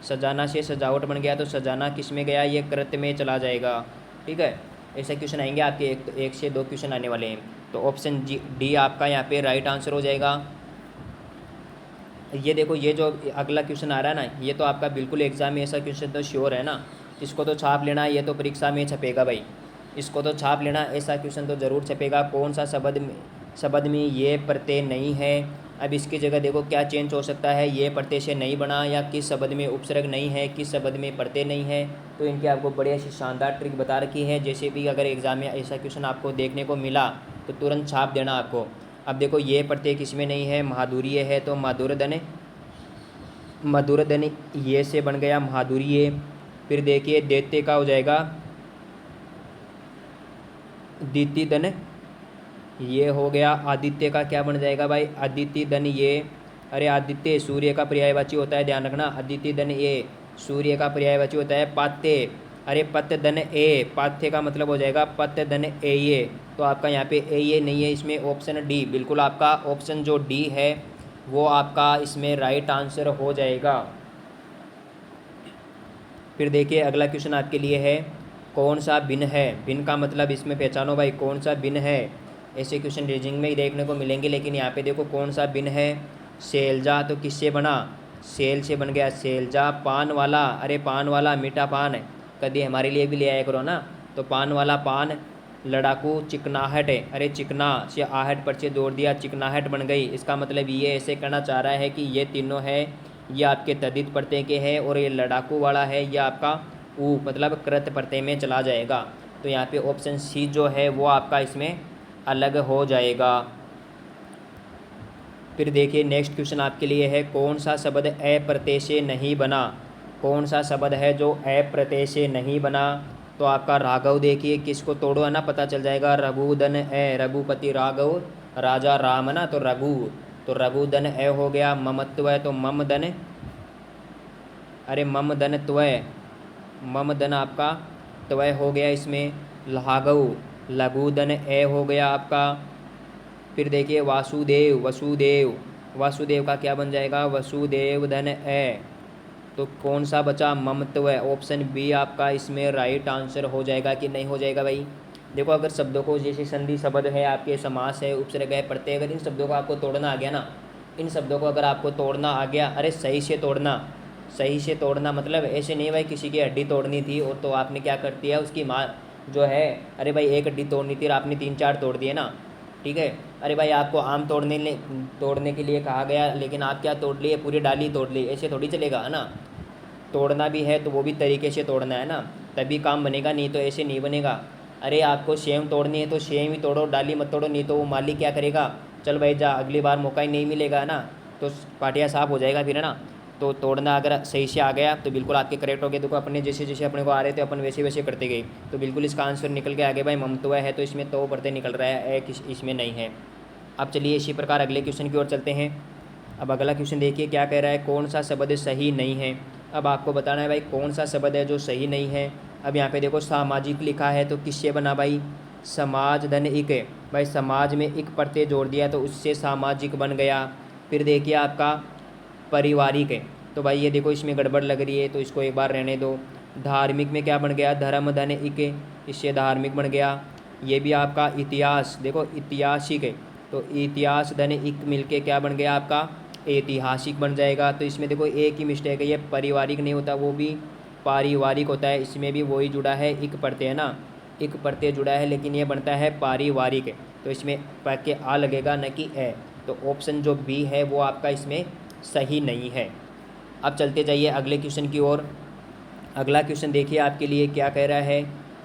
सजाना से सजावट बन गया, तो सजाना किस में गया, ये कृत्य में चला जाएगा। ठीक है, ऐसे क्वेश्चन आएंगे आपके, एक से दो क्वेश्चन आने वाले हैं। तो ऑप्शन डी आपका यहाँ पे राइट आंसर हो जाएगा। ये देखो, ये जो अगला क्वेश्चन आ रहा है ना, ये तो आपका बिल्कुल एग्जाम में ऐसा क्वेश्चन तो श्योर है ना, इसको तो छाप लेना, ये तो परीक्षा में छपेगा भाई, इसको तो छाप लेना, ऐसा क्वेश्चन तो ज़रूर छपेगा। कौन सा शब्द में ये प्रत्यय नहीं है। अब इसकी जगह देखो क्या चेंज हो सकता है, ये प्रत्यय से नहीं बना, या किस शब्द में उपसर्ग नहीं है, किस शब्द में प्रत्यय नहीं है। तो इनकी आपको बड़ी ऐसी शानदार ट्रिक बता रखी है। जैसे भी अगर एग्जाम में ऐसा क्वेश्चन आपको देखने को मिला तो तुरंत छाप देना आपको। अब देखो ये प्रत्यय किस में नहीं है, माधुर्य है, तो मधुरधन, मधुरधन ये से बन गया माधुर्य। फिर देखिए दैत्य का हो जाएगा दीति धन, ये हो गया। आदित्य का क्या बन जाएगा भाई, आदित्य धन ये, अरे आदित्य सूर्य का पर्यायवाची होता है, ध्यान रखना, आदित्य धन ये सूर्य का पर्यायवाची होता है। पात्य, अरे पत्य धन ए, पाथ्य का मतलब हो जाएगा पत्य धन ए ये। तो आपका यहाँ पे ए ये नहीं है, इसमें ऑप्शन डी, बिल्कुल आपका ऑप्शन जो डी है वो आपका इसमें राइट आंसर हो जाएगा। फिर देखिए अगला क्वेश्चन आपके लिए है, कौन सा भिन्न है, भिन्न का मतलब इसमें पहचानो भाई, कौन सा भिन्न है। ऐसे क्वेश्चन रीजनिंग में ही देखने को मिलेंगे, लेकिन यहाँ पे देखो कौन सा भिन्न है। सेलजा तो किससे बना, सेल से बन गया सेलजा। पान वाला, अरे पान वाला मीठा पान है, कभी हमारे लिए भी ले आया करो ना, तो पान वाला पान। लड़ाकू चिकनाहट है, अरे चिकना से आहट पर से जोड़ दिया, चिकनाहट बन गई। इसका मतलब ये ऐसे कहना चाह रहा है कि ये तीनों है, ये आपके तद्धित प्रत्यय के हैं, और ये लड़ाकू वाला है, ये आपका ऊ मतलब कृत प्रत्यय में चला जाएगा। तो यहाँ पे ऑप्शन सी जो है वो आपका इसमें अलग हो जाएगा। फिर देखिए नेक्स्ट क्वेश्चन आपके लिए है, कौन सा शब्द ए प्रत्यय से नहीं बना, कौन सा शब्द है जो ए प्रत्यय से नहीं बना। तो आपका राघव देखिए, किसको तोड़ो है ना, पता चल जाएगा। रघुधन ए, रघुपति राघव, राजा राम ना, तो रघु, तो रघुधन ए हो गया। ममत्व है तो ममधन, अरे ममधन त्वय, ममधन आपका त्वय हो गया इसमें। लाघव, लघुधन ए हो गया आपका। फिर देखिए वासुदेव, वसुदेव, वासुदेव का क्या बन जाएगा, वसुदेव धन ए। तो कौन सा बचा, ममत्व है, ऑप्शन बी आपका इसमें राइट आंसर हो जाएगा कि नहीं हो जाएगा भाई। देखो अगर शब्दों को, जैसे संधि शब्द है आपके, समास है, उपसर्ग है, प्रत्यय, अगर इन शब्दों को आपको तोड़ना आ गया ना, इन शब्दों को अगर आपको तोड़ना आ गया, अरे सही से तोड़ना, सही से तोड़ना मतलब ऐसे नहीं भाई किसी की हड्डी तोड़नी थी और तो आपने क्या कर दिया, उसकी माँ जो है, अरे भाई एक हड्डी तोड़नी थी और आपने 3-4 तोड़ दिए ना, ठीक है। अरे भाई आपको आम तोड़ने के लिए कहा गया, लेकिन आप क्या तोड़ लिए, पूरी डाली तोड़ ली, ऐसे थोड़ी चलेगा है ना। तोड़ना भी है तो वो भी तरीके से तोड़ना है ना, तभी काम बनेगा, नहीं तो ऐसे नहीं बनेगा। अरे आपको सेम तोड़नी है तो सेम ही तोड़ो, डाली मत तोड़ो, नहीं तो वो माली क्या करेगा, चल भाई जा, अगली बार मौका ही नहीं मिलेगा ना, तो पाटिया साफ हो जाएगा फिर है ना। तो तोड़ना अगर सही से आ गया तो बिल्कुल आपके करेक्ट हो गए। देखो अपने जैसे जैसे अपने को आ रहे थे अपन वैसे वैसे करते गए, तो बिल्कुल इसका आंसर निकल के आगे भाई ममत्व है, तो इसमें तो प्रत्यय निकल रहा है, एक इसमें नहीं है। अब चलिए इसी प्रकार अगले क्वेश्चन की ओर चलते हैं। अब अगला क्वेश्चन देखिए क्या कह रहा है, कौन सा शब्द सही नहीं है। अब आपको बताना है भाई कौन सा शब्द है जो सही नहीं है। अब यहाँ पे देखो सामाजिक लिखा है, तो किससे बना भाई, समाज धन इक है भाई, समाज में इक प्रत्यय जोड़ दिया तो उससे सामाजिक बन गया। फिर देखिए आपका पारिवारिक है, तो भाई ये देखो इसमें गड़बड़ लग रही है, तो इसको एक बार रहने दो। धार्मिक में क्या बन गया, धर्म धन इक, इससे धार्मिक बन गया। ये भी आपका इतिहास, देखो ऐतिहासिक है, तो इतिहास धन इक मिलके क्या बन गया आपका, ऐतिहासिक बन जाएगा। तो इसमें देखो एक ही मिस्टेक है, ये पारिवारिक नहीं होता, वो भी पारिवारिक होता है, इसमें भी वही जुड़ा है, इक प्रत्यय है ना, इक प्रत्यय जुड़ा है, लेकिन ये बनता है पारिवारिक, तो इसमें के आ लगेगा न कि ए। तो ऑप्शन जो बी है वो आपका इसमें सही नहीं है। अब चलते जाइए अगले क्वेश्चन की ओर। अगला क्वेश्चन देखिए आपके लिए क्या कह रहा है,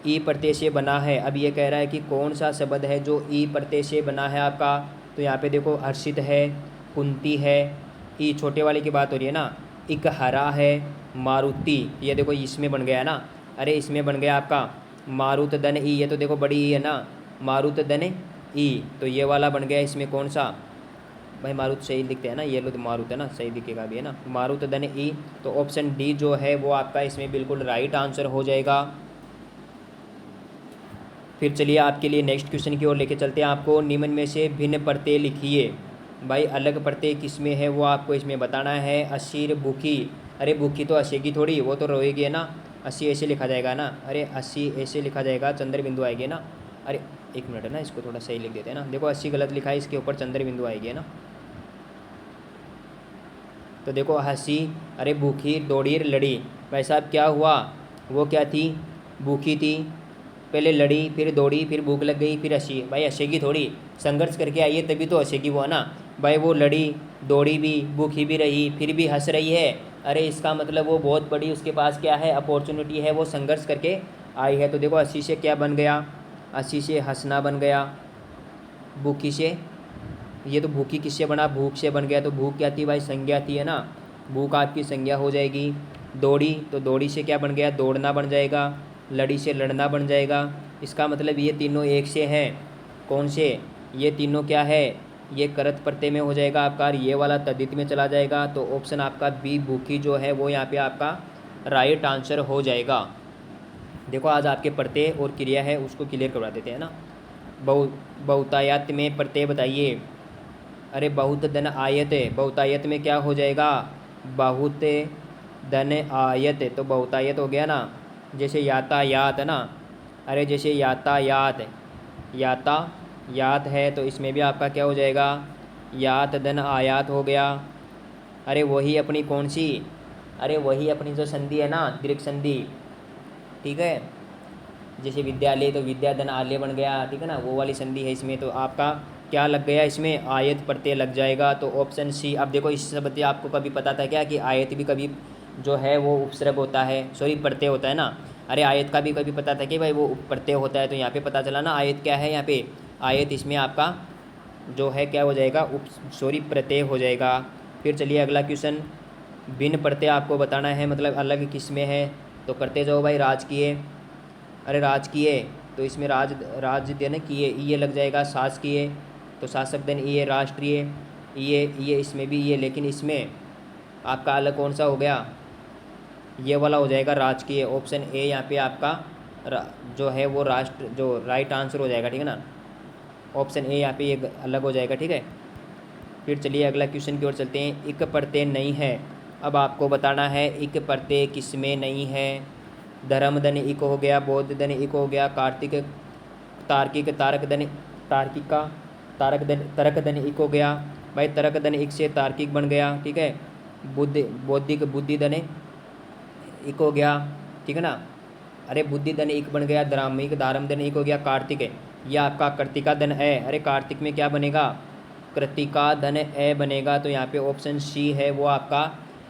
ई प्रत्यय से बना है। अब ये कह रहा है कि कौन सा शब्द है जो ई प्रत्यय से बना है आपका। तो यहाँ पे देखो हर्षित है, कुंती है, ई छोटे वाले की बात हो रही है ना, इक हरा है, मारुति, ये देखो इसमें बन गया है ना। अरे इसमें बन गया आपका मारुत धन ई, ये तो देखो बड़ी ई है ना, मारुत धन ई, तो ये वाला बन गया इसमें कौन सा भाई, मारुत सही दिखते हैं ना, ये लो तो मारुत है ना, सही दिखेगा भी है ना, मारुत धन ई। तो ऑप्शन डी जो है वो आपका इसमें बिल्कुल राइट आंसर हो जाएगा। फिर चलिए आपके लिए नेक्स्ट क्वेश्चन की ओर लेके चलते हैं आपको। निम्न में से भिन्न प्रत्यय लिखिए। भाई अलग प्रत्यय किस में है वो आपको इसमें बताना है। असीर भूखी, अरे भूखी तो हंसेगी थोड़ी, वो तो रोएगी है ना, अस्सी ऐसे लिखा जाएगा ना, अरे अस्सी ऐसे लिखा जाएगा, चंद्र बिंदु आएगी ना, अरे एक मिनट है ना, इसको थोड़ा सही लिख देते हैं ना, देखो अस्सी गलत लिखा है, इसके ऊपर चंद्र बिंदु आएगी है ना। तो देखो हंसी, अरे भूखी दौड़ी लड़ी, भाई साहब क्या हुआ, वो क्या थी, भूखी थी, पहले लड़ी फिर दौड़ी फिर भूख लग गई फिर हंसी, भाई हंसेगी थोड़ी, संघर्ष करके आई है तभी तो हंसेगी वो है ना। भाई वो लड़ी दौड़ी भी भूखी भी रही फिर भी हंस रही है, अरे इसका मतलब वो बहुत बड़ी उसके पास क्या है अपॉर्चुनिटी है, वो संघर्ष करके आई है। तो देखो हंसी से क्या बन गया, हंसी से हंसना बन गया, भूखी से, ये तो भूखी किससे बना, भूख से बन गया, तो भूख क्या थी भाई, संज्ञा थी है ना, भूख आपकी संज्ञा हो जाएगी। दौड़ी, तो दौड़ी से क्या बन गया, दौड़ना बन जाएगा, लड़ी से लड़ना बन जाएगा। इसका मतलब ये तीनों एक से हैं, कौन से, ये तीनों क्या है, ये करत प्रत्यय में हो जाएगा आपका, ये वाला तद्धित में चला जाएगा। तो ऑप्शन आपका बी भूखी जो है वो यहाँ पे आपका राइट आंसर हो जाएगा। देखो आज आपके प्रत्यय और क्रिया है उसको क्लियर करवा देते हैं ना। बहुतायत में प्रत्यय बताइए। अरे बहुत धन आयत है, बहुतायत में क्या हो जाएगा, बहुत धन आयत, तो बहुतायत हो गया ना। जैसे यातायात है ना, अरे जैसे यातायात, यातायात है तो इसमें भी आपका क्या हो जाएगा, यात धन आयात हो गया। अरे वही अपनी कौन सी, अरे वही अपनी जो संधि है ना, दीर्घ संधि, ठीक है, जैसे विद्यालय तो विद्या धन आलय बन गया, ठीक है ना, वो वाली संधि है इसमें, तो आपका क्या लग गया इसमें, आयत प्रत्यय लग जाएगा। तो ऑप्शन सी। अब देखो इस शब्द आपको कभी पता था क्या कि आयत भी कभी जो है वो उपसर्ग होता है, सॉरी प्रत्यय होता है ना, अरे आयत का भी कभी पता था कि भाई वो प्रत्यय होता है, तो यहाँ पे पता चला ना आयत क्या है, यहाँ पे आयत इसमें आपका जो है क्या हो जाएगा, प्रत्यय हो जाएगा। फिर चलिए अगला क्वेश्चन, भिन्न प्रत्यय आपको बताना है, मतलब अलग किस में है, तो करते जाओ भाई। राजकीय, अरे राजकीय, तो इसमें राज देने किए ये लग जाएगा, शासकीय तो शासक धन ये, राष्ट्रीय ये इसमें भी ये, लेकिन इसमें आपका अलग कौन सा हो गया, ये वाला हो जाएगा राजकीय। ऑप्शन ए यहाँ पे आपका जो है वो राष्ट्र जो राइट आंसर हो जाएगा, ठीक है ना, ऑप्शन ए यहाँ पे ये अलग हो जाएगा, ठीक है। फिर चलिए अगला क्वेश्चन की ओर चलते हैं। इक प्रत्यय नहीं है, अब आपको बताना है इक प्रत्यय किस में नहीं है। धर्म धन इक हो गया, बौद्ध धन इक हो गया, कार्तिक तार्किक तारक धन तार्किक का तारक धन तर्क धन इक हो गया, भाई तर्क धन इक से तार्किक बन गया, ठीक है। बौद्धिक बुद्धि धन इक हो गया, ठीक है ना, अरे बुद्धि धन इक बन गया, धार्मिक धारम धन इक हो गया, कार्तिक है यह आपका कृतिका धन है, अरे कार्तिक में क्या बनेगा, कृतिका धन ए बनेगा। तो यहाँ पे ऑप्शन सी है वो आपका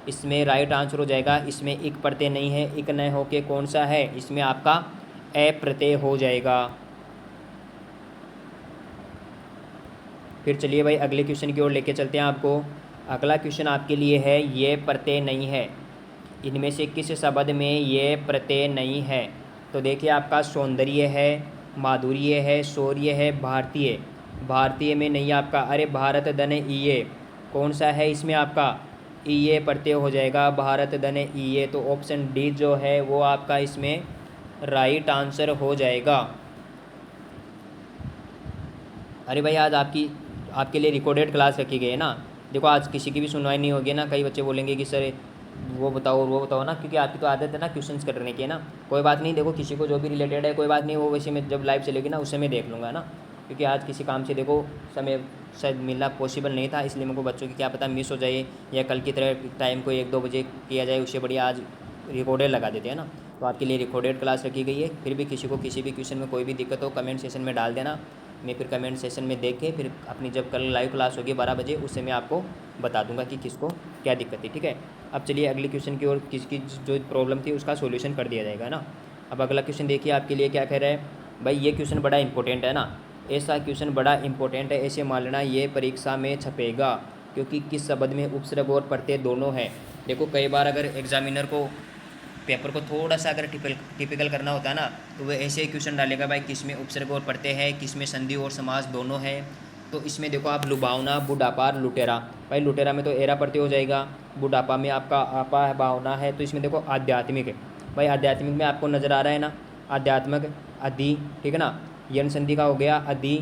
इसमें राइट आंसर हो जाएगा। इसमें इक प्रत्यय नहीं है, इक न हो के कौन सा है, इसमें आपका ए प्रत्यय हो जाएगा। फिर चलिए भाई अगले क्वेश्चन की ओर लेके चलते हैं आपको। अगला क्वेश्चन आपके लिए है ये प्रत्यय नहीं है, इनमें से किस शब्द में ये प्रत्यय नहीं है। तो देखिए आपका सौंदर्य है, माधुर्य है, शौर्य है, भारतीय, भारतीय में नहीं आपका, अरे भारत धन ईये कौन सा है, इसमें आपका ईये प्रत्यय हो जाएगा, भारत धन ईये। तो ऑप्शन डी जो है वो आपका इसमें राइट आंसर हो जाएगा। अरे भाई आज आपके लिए रिकॉर्डेड क्लास रखी गई है ना, देखो आज किसी की भी सुनवाई नहीं होगी ना, कई बच्चे बोलेंगे कि सर वो बताओ ना, क्योंकि आपकी तो आदत है ना क्वेश्चंस करने की है ना। कोई बात नहीं, देखो किसी को जो भी रिलेटेड है कोई बात नहीं, वो वैसे मैं जब लाइव चलेगी ना उससे मैं देख लूँगा ना, क्योंकि आज किसी काम से देखो समय शायद मिलना पॉसिबल नहीं था, इसलिए मेरे को बच्चों की क्या पता मिस हो जाए या कल की तरह टाइम को 1-2 बजे किया जाए, उससे बढ़िया आज रिकॉर्डेड लगा देते हैं ना। तो आपके लिए रिकॉर्डेड क्लास रखी गई है। फिर भी किसी को किसी भी क्वेश्चन में कोई भी दिक्कत हो कमेंट सेशन में डाल देना, मैं फिर कमेंट सेशन में देख के फिर अपनी जब कल लाइव क्लास होगी 12 बजे उससे मैं आपको बता दूंगा कि किसको क्या दिक्कत थी, ठीक है। अब चलिए अगले क्वेश्चन की ओर, किसकी जो प्रॉब्लम थी उसका सॉल्यूशन कर दिया जाएगा ना। अब अगला क्वेश्चन देखिए आपके लिए क्या कह रहा है, भाई ये क्वेश्चन बड़ा इंपॉर्टेंट है ना, ऐसा क्वेश्चन बड़ा इंपॉर्टेंट है, ऐसे मान लेना ये परीक्षा में छपेगा, क्योंकि किस शब्द में उपसर्ग और प्रत्यय दोनों है। देखो कई बार अगर एग्जामिनर को पेपर को थोड़ा सा अगर टिपिकल करना होता है ना, तो वो ऐसे ही क्वेश्चन डालेगा भाई किस में उपसर्ग और प्रत्यय है, किस में संधि और समास दोनों है। तो इसमें देखो आप लुभावना, बुढ़ापा, लुटेरा। भाई लुटेरा में तो एरा प्रत्यय हो जाएगा, बुढ़ापा में आपका आपा है, भावना है। तो इसमें देखो आध्यात्मिक है। भाई आध्यात्मिक में आपको नज़र आ रहा है ना, आध्यात्मिक अधि, ठीक है ना। यन संधि का हो गया अधि,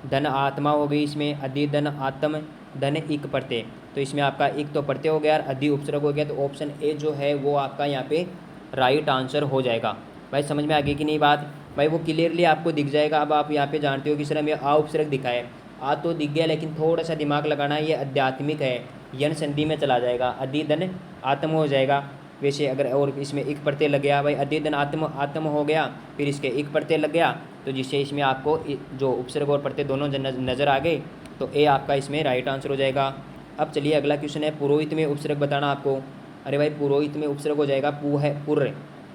धन आत्मा हो गई इसमें अधि, धन आत्म, धन इक प्रत्यय। तो इसमें आपका एक तो प्रत्यय हो गया और अधि उपसर्ग हो गया। तो ऑप्शन ए जो है वो आपका यहाँ पे राइट आंसर हो जाएगा। भाई समझ में आ गई कि नहीं बात? भाई वो क्लियरली आपको दिख जाएगा। अब आप यहाँ पे जानते हो कि सर हमें आ उपसर्ग दिखा है, आ तो दिख गया, लेकिन थोड़ा सा दिमाग लगाना है, ये आध्यात्मिक है, यन संधि में चला जाएगा, अधि धन आत्म हो जाएगा। वैसे अगर और इसमें एक प्रत्यय लग गया, भाई अधि धन आत्म, आत्म हो गया, फिर इसके एक प्रत्यय लग गया, तो जिससे इसमें आपको जो उपसर्ग और प्रत्यय दोनों नज़र आ गए। तो ए आपका इसमें राइट आंसर हो जाएगा। अब चलिए अगला क्वेश्चन है, पुरोहित में उपसर्ग बताना आपको। अरे भाई पुरोहित में उपसर्ग हो जाएगा पू है, पुर,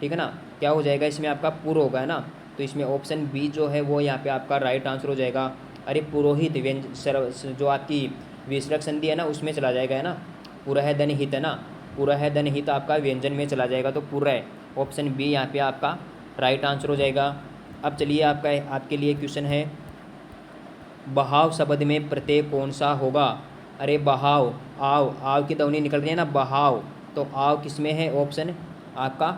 ठीक है ना। क्या हो जाएगा इसमें आपका पुर होगा, है ना। तो इसमें ऑप्शन बी जो है वो यहाँ पे आपका राइट आंसर हो जाएगा। अरे पुरोहित जो आपकी विसर्ग संधि है ना उसमें चला जाएगा, है ना। पूरा है धन हित, है ना, पूरा है धन हित आपका व्यंजन में चला जाएगा, तो पूरा है। ऑप्शन बी यहाँ पे आपका राइट आंसर हो जाएगा। अब चलिए आपके लिए क्वेश्चन है, बहाव शब्द में प्रत्यय कौन सा होगा। अरे बहाव, आव, आव की ध्वनि निकल रही है ना, बहाव, तो आव किस में है? ऑप्शन आपका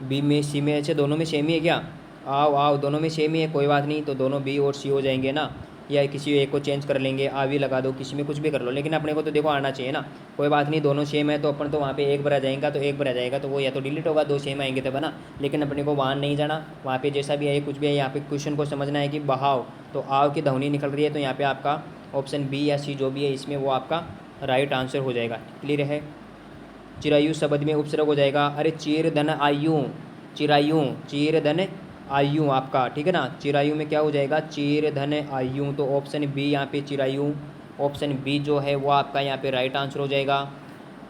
बी में, सी में, अच्छे दोनों में सेम ही है क्या? आव आव दोनों में सेम ही है, कोई बात नहीं, तो दोनों बी और सी हो जाएंगे ना, या किसी एक को चेंज कर लेंगे, आ भी लगा दो, किसी में कुछ भी कर लो, लेकिन अपने को तो देखो आना चाहिए ना। कोई बात नहीं, दोनों सेम है, तो अपन तो वहाँ पे एक बार आ जाएगा, तो एक बार आ जाएगा, तो वो या तो डिलीट होगा, दो सेम आएंगे तब, है ना। लेकिन अपने को वहाँ नहीं जाना, वहाँ पे जैसा भी है कुछ भी है, यहाँ पे क्वेश्चन को समझना है कि बहाव, तो आव की ध्वनि निकल रही है, तो यहाँ पे आपका ऑप्शन बी या सी जो भी है इसमें वो आपका राइट आंसर हो जाएगा। क्लियर है? चिरायु शब्द में उपसर्ग हो जाएगा। अरे चीर धन आयु, चिरायु, चीर धन आयु आपका, ठीक है ना। चिरायु में क्या हो जाएगा? चीर धन आयु, तो ऑप्शन बी यहाँ पे चिरायु, ऑप्शन बी जो है वो आपका यहाँ पे राइट आंसर हो जाएगा।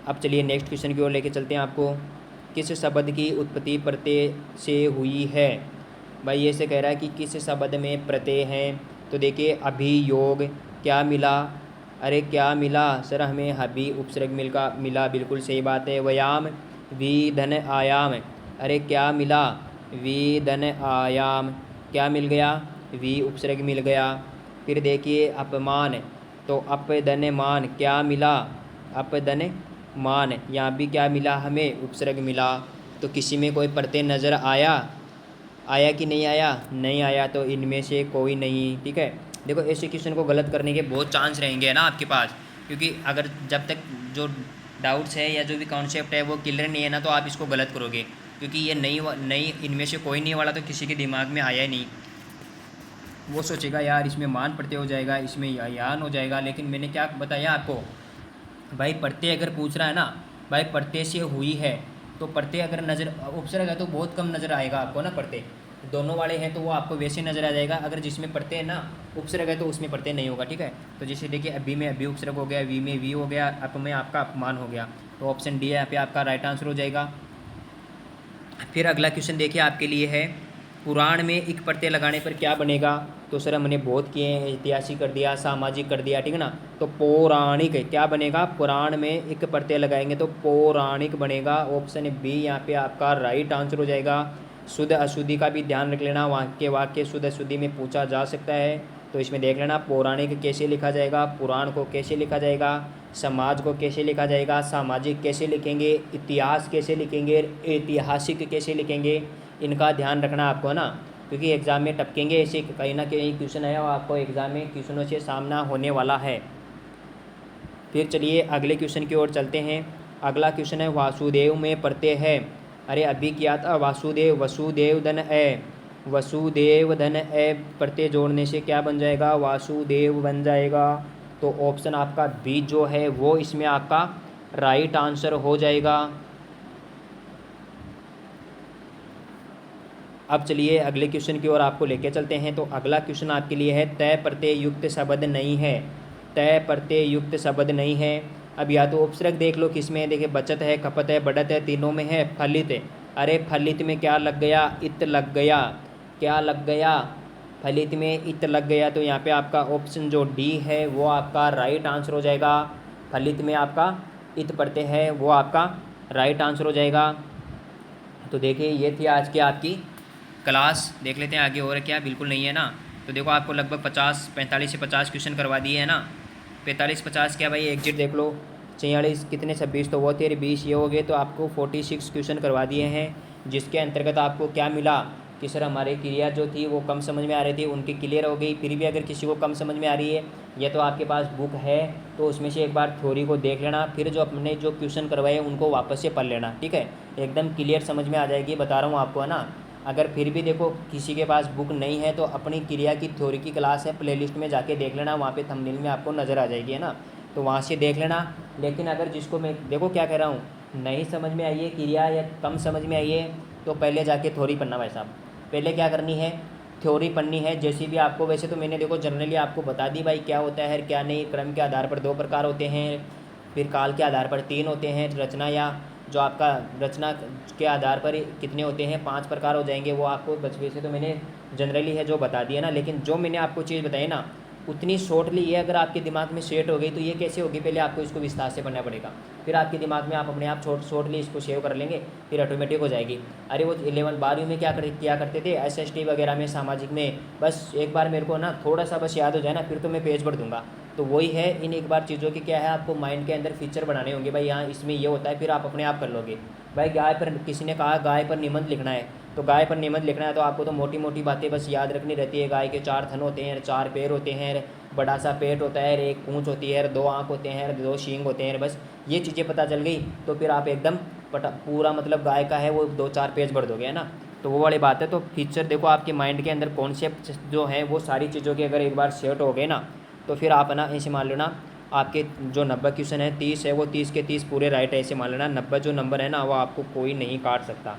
अब चलिए नेक्स्ट क्वेश्चन की ओर लेके चलते हैं आपको। किस शब्द की उत्पत्ति प्रत्यय से हुई है। भाई ये से कह रहा है कि किस शब्द में प्रत्यय हैं। तो देखिए अभियोग, क्या मिला? अरे क्या मिला सर? हमें हबी उपसर्ग मिला, बिल्कुल सही बात है। व्यायाम, वी धन आयाम, अरे क्या मिला? वी धन आयाम, क्या मिल गया? वी उपसर्ग मिल गया। फिर देखिए अपमान, तो अप धन मान, क्या मिला? अप धन मान, यहाँ भी क्या मिला हमें? उपसर्ग मिला। तो किसी में कोई प्रत्यय नज़र आया? आया कि नहीं आया? नहीं आया, तो इनमें से कोई नहीं, ठीक है। देखो ऐसे क्वेश्चन को गलत करने के बहुत चांस रहेंगे ना आपके पास, क्योंकि अगर जब तक जो डाउट्स है या जो भी कॉन्सेप्ट है वो क्लियर नहीं है ना, तो आप इसको गलत करोगे, क्योंकि ये नई इनमें से कोई नहीं वाला तो किसी के दिमाग में आया ही नहीं। वो सोचेगा यार इसमें मान प्रत्यय हो जाएगा, इसमें यान हो जाएगा, लेकिन मैंने क्या बताया आपको, भाई प्रत्यय अगर पूछ रहा है ना, भाई प्रत्यय से हुई है, तो प्रत्यय अगर नज़र, उपसर्ग है तो बहुत कम नज़र आएगा आपको ना। प्रत्यय दोनों वाले हैं तो वो आपको वैसे नज़र आ जाएगा। अगर जिसमें प्रत्यय है ना उपसर्ग है तो उसमें प्रत्यय नहीं होगा, ठीक है। तो जैसे देखिए अभी में अभी उपसर्ग हो गया, वी में वी हो गया, अप में आपका अपमान हो गया, तो ऑप्शन डी यहाँ पे आपका राइट आंसर हो जाएगा। फिर अगला क्वेश्चन देखिए आपके लिए है, पुराण में एक प्रत्यय लगाने पर क्या बनेगा। तो सर हमने बहुत किए हैं, ऐतिहासिक कर दिया, सामाजिक कर दिया, ठीक है ना। तो पौराणिक क्या बनेगा? पुराण में एक प्रत्यय लगाएंगे तो पौराणिक बनेगा। ऑप्शन बी यहाँ पे आपका राइट आंसर हो जाएगा। शुद्ध अशुद्धि का भी ध्यान रख लेना, वाक्य शुद्ध अशुद्धि में पूछा जा सकता है, तो इसमें देख लेना पौराणिक कैसे लिखा जाएगा, पुराण को कैसे लिखा जाएगा, समाज को कैसे लिखा जाएगा, सामाजिक कैसे लिखेंगे, इतिहास कैसे लिखेंगे, ऐतिहासिक कैसे लिखेंगे, इनका ध्यान रखना आपको, है ना। क्योंकि एग्ज़ाम में टपकेंगे ऐसे कहीं ना कहीं क्वेश्चन है और आपको एग्ज़ाम में क्वेश्चनों से सामना होने वाला है। फिर चलिए अगले क्वेश्चन की ओर चलते हैं। अगला क्वेश्चन है, वासुदेव में प्रत्यय है। अरे अभी किया था वासुदेव, वसुदेव धन ए, वसुदेव धन ए, प्रत्यय जोड़ने से क्या बन जाएगा? वासुदेव बन जाएगा। तो ऑप्शन आपका बी जो है वो इसमें आपका राइट आंसर हो जाएगा। अब चलिए अगले क्वेश्चन की ओर आपको लेके चलते हैं। तो अगला क्वेश्चन आपके लिए है, तय प्रत्यय युक्त शब्द नहीं है। तय प्रत्यय युक्त शब्द नहीं है। अब या तो उपसर्ग देख लो किसमें है, देखिए बचत है, खपत है, बढ़त है, तीनों में है। फलित है, अरे फलित में क्या लग गया? इत लग गया। क्या लग गया? फलित में इत लग गया। तो यहाँ पे आपका ऑप्शन जो डी है वो आपका राइट आंसर हो जाएगा। फलित में आपका इत प्रत्यय है वो आपका राइट आंसर हो जाएगा। तो देखिए ये थी आज की आपकी क्लास। देख लेते हैं आगे और क्या, बिल्कुल नहीं है ना। तो देखो आपको लगभग 45 से 50 क्वेश्चन करवा दिए है ना। 45 क्या भाई, एग्जिट देख लो 46 कितने 26 तो वो तेरे 20 ये हो गए, तो आपको 46 क्वेश्चन करवा दिए हैं। जिसके अंतर्गत आपको क्या मिला कि सर हमारी क्रिया जो थी वो कम समझ में आ रही थी, उनकी क्लियर हो गई। फिर भी अगर किसी को कम समझ में आ रही है या तो आपके पास बुक है तो उसमें से एक बार थ्योरी को देख लेना, फिर जो अपने जो क्वेश्चन करवाए उनको वापस से पढ़ लेना, ठीक है। एकदम क्लियर समझ में आ जाएगी, बता रहा हूँ आपको, है ना। अगर फिर भी देखो किसी के पास बुक नहीं है तो अपनी क्रिया की थ्योरी की क्लास है, प्लेलिस्ट में जाके देख लेना, वहाँ पे थंबनेल में आपको नज़र आ जाएगी, है ना। तो वहाँ से देख लेना। लेकिन अगर जिसको मैं देखो क्या कह रहा हूँ, नहीं समझ में आई है क्रिया या कम समझ में आई है तो पहले जाके थ्योरी पढ़ना भाई साहब। पहले क्या करनी है, थ्योरी पढ़नी है। जैसी भी आपको, वैसे तो मैंने देखो जनरली आपको बता दी भाई क्या होता है क्या नहीं। क्रम के आधार पर 2 प्रकार होते हैं, फिर काल के आधार पर 3 होते हैं, रचना या जो आपका रचना के आधार पर कितने होते हैं 5 प्रकार हो जाएंगे। वो आपको वैसे तो मैंने जनरली है जो बता दिया ना, लेकिन जो मैंने आपको चीज़ बताई ना उतनी शॉर्टली ये अगर आपके दिमाग में सेट हो गई तो ये कैसे होगी, पहले आपको इसको विस्तार से पढ़ना पड़ेगा। फिर आपके दिमाग में आप अपने आप शॉर्टली इसको सेव कर लेंगे, फिर ऑटोमेटिक हो जाएगी। अरे वो 11 12वीं में क्या करते थे, SST वगैरह में, सामाजिक में, बस एक बार मेरे को ना थोड़ा सा बस याद हो जाए ना फिर तो मैं पेज भर दूंगा। तो वही है, इन एक बार चीज़ों की क्या है, आपको माइंड के अंदर फीचर बनाने होंगे भाई, यहाँ इसमें ये होता है, फिर आप अपने आप कर लोगे। भाई गाय पर किसी ने कहा गाय पर निबंध लिखना है, तो गाय पर निबंध लिखना है तो आपको तो मोटी मोटी बातें बस याद रखनी रहती है। गाय के 4 थन होते हैं, 4 पैर होते हैं, बड़ा सा पेट होता है, एक पूँछ होती है, 2 आँख होते हैं, 2 सींग होते हैं, बस ये चीज़ें पता चल गई तो फिर आप एकदम पूरा मतलब गाय का है वो 2-4 पेज भर दोगे, है ना। तो वो वाली बात है। तो फीचर देखो आपके माइंड के अंदर कॉन्सेप्ट जो है वो सारी चीज़ों के अगर एक बार सेट हो गए ना तो फिर आप ना ऐसे मान लेना आपके जो 90 क्वेश्चन है 30 है वो 30 के 30 पूरे राइट है, ऐसे मान लेना। 90 जो नंबर है ना वो आपको कोई नहीं काट सकता।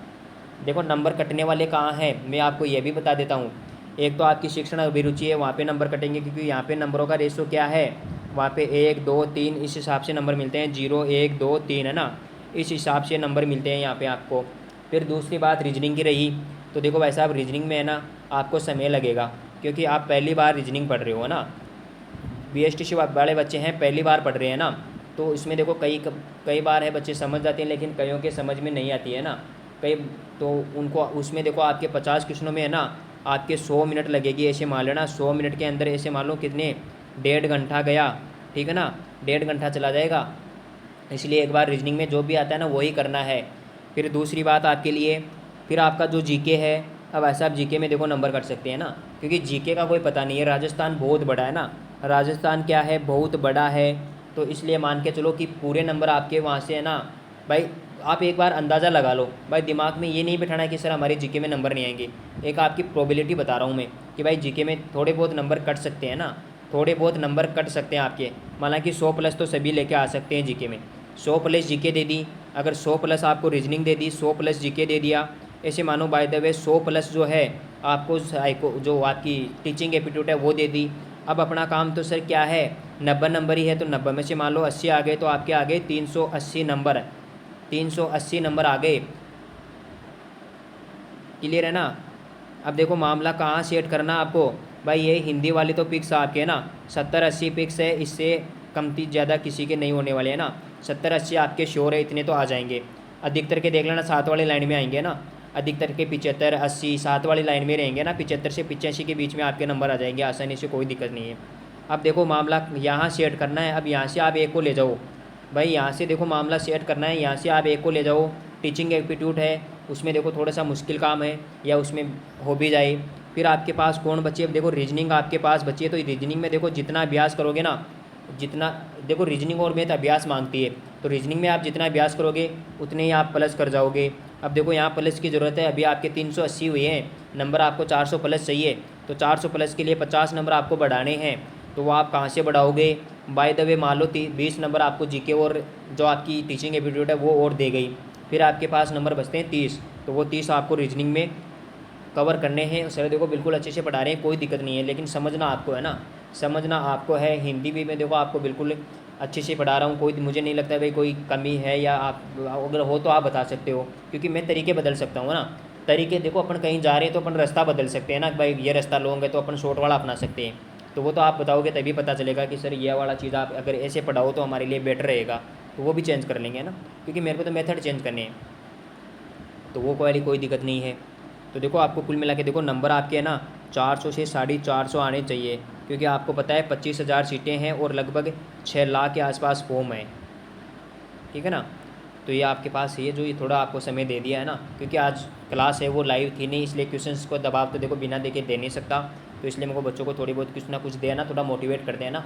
देखो नंबर कटने वाले कहाँ हैं मैं आपको ये भी बता देता हूँ। एक तो आपकी शिक्षण अभिरुचि है, वहाँ पे नंबर कटेंगे क्योंकि यहाँ पे नंबरों का रेशो क्या है, वहाँ पे 1 2 3 इस हिसाब से नंबर मिलते हैं, 0 1 2 3, है ना, इस हिसाब से नंबर मिलते हैं यहाँ पे आपको। फिर दूसरी बात रीजनिंग की रही, तो देखो भाई साहब रीजनिंग में है ना आपको समय लगेगा क्योंकि आप पहली बार रीजनिंग पढ़ रहे हो, है ना। BST वाले बच्चे हैं पहली बार पढ़ रहे हैं ना, तो इसमें देखो कई बार है बच्चे समझ जाते हैं लेकिन कईयों के समझ में नहीं आती है ना कई, तो उनको उसमें देखो आपके 50 क्वेश्चनों में है ना आपके 100 मिनट लगेगी, ऐसे मान लेना। 100 मिनट के अंदर ऐसे मान लो कितने 1.5 घंटा गया, ठीक है ना, 1.5 घंटा चला जाएगा। इसलिए एक बार रीजनिंग में जो भी आता है ना वही करना है। फिर दूसरी बात आपके लिए, फिर आपका जो जीके है, अब ऐसा आप जीके में देखो नंबर कट सकते हैं ना क्योंकि जीके का कोई पता नहीं है। राजस्थान बहुत बड़ा है ना, राजस्थान क्या है बहुत बड़ा है, तो इसलिए मान के चलो कि पूरे नंबर आपके वहाँ से है ना भाई। आप एक बार अंदाज़ा लगा लो भाई, दिमाग में ये नहीं बैठाना है कि सर हमारे जीके में नंबर नहीं आएंगे। एक आपकी प्रोबेबिलिटी बता रहा हूँ मैं कि भाई जीके में थोड़े बहुत नंबर कट सकते हैं ना, थोड़े बहुत नंबर कट सकते हैं आपके। माना कि 100 प्लस तो सभी लेके आ सकते हैं जीके में, 100 प्लस जीके दे दी, अगर 100 प्लस आपको रीजनिंग दे दी, 100 प्लस जीके दे दिया, ऐसे मानो बाय द वे 100 प्लस जो है आपको जो आपकी टीचिंग एप्टीट्यूड है वो दे दी। अब अपना काम तो सर क्या है, 90 नंबर ही है, तो 90 में से मान लो 80 आ गए तो आपके आ गए 380 नंबर, 380 नंबर आ गए। क्लियर है ना। अब देखो मामला कहाँ सेट करना आपको, भाई ये हिंदी वाली तो पिक्स आपके है ना 70-80 पिक्स है, इससे कमती ज़्यादा किसी के नहीं होने वाले हैं ना। 70-80 आपके श्योर है, इतने तो आ जाएंगे। अधिकतर के देख लेना 7 वाली लाइन में आएंगे ना, अधिकतर के 75 80 7 वाली लाइन में रहेंगे ना, 75 से 85 के बीच में आपके नंबर आ जाएंगे आसानी से, कोई दिक्कत नहीं है। अब देखो मामला यहाँ सेट करना है। अब यहाँ से आप एक को ले जाओ भाई, यहाँ से देखो मामला सेट करना है, यहाँ से आप एक को ले जाओ। टीचिंग एप्टीट्यूड है उसमें देखो थोड़ा सा मुश्किल काम है या उसमें हो भी जाए। फिर आपके पास कौन बची, अब देखो रीजनिंग आपके पास बची है, तो रीजनिंग में देखो जितना अभ्यास करोगे ना, जितना देखो रीजनिंग और मैथ अभ्यास मांगती है, तो रीजनिंग में आप जितना अभ्यास करोगे उतने ही आप प्लस कर जाओगे। अब देखो यहाँ प्लस की ज़रूरत है, अभी आपके 380 हुए हैं नंबर, आपको 400 प्लस चाहिए, तो 400 प्लस के लिए 50 नंबर आपको बढ़ाने हैं, तो वो आप कहाँ से बढ़ाओगे। बाय द वे मान लो 20 नंबर आपको जीके और जो आपकी टीचिंग एप्टीट्यूड है वो और दे गई, फिर आपके पास नंबर बचते हैं 30, तो वो 30 आपको रीजनिंग में कवर करने हैं। सर देखो बिल्कुल अच्छे से पढ़ा रहे हैं, कोई दिक्कत नहीं है, लेकिन समझना आपको है ना, समझना आपको है। हिंदी भी मैं देखो आपको बिल्कुल अच्छे से पढ़ा रहा हूँ, कोई मुझे नहीं लगता भाई कोई कमी है, या आप अगर हो तो आप बता सकते हो, क्योंकि मैं तरीके बदल सकता हूँ ना। तरीके देखो अपन कहीं जा रहे हैं तो अपन रास्ता बदल सकते हैं ना, भाई ये रास्ता लोगे तो अपन शॉर्ट वाला अपना सकते हैं, तो वो तो आप बताओगे तभी पता चलेगा कि सर ये वाला चीज़ आप अगर ऐसे पढ़ाओ तो हमारे लिए बेटर रहेगा, तो वो भी चेंज कर लेंगे ना, क्योंकि मेरे को तो मेथड चेंज करने हैं। तो वो वाली कोई दिक्कत नहीं है। तो देखो आपको कुल मिला के देखो नंबर आपके है ना 400 से 450 आने चाहिए, क्योंकि आपको पता है 25,000 सीटें हैं और लगभग 6 लाख के आसपास फॉर्म है, ठीक है ना। तो ये आपके पास ये जो ये थोड़ा आपको समय दे दिया है ना, क्योंकि आज क्लास है वो लाइव थी नहीं, इसलिए क्वेश्चंस को दबाव तो देखो बिना देखे दे नहीं सकता, तो इसलिए मेरे को बच्चों को थोड़ी बहुत कुछ ना कुछ देना, थोड़ा मोटिवेट करते हैं ना।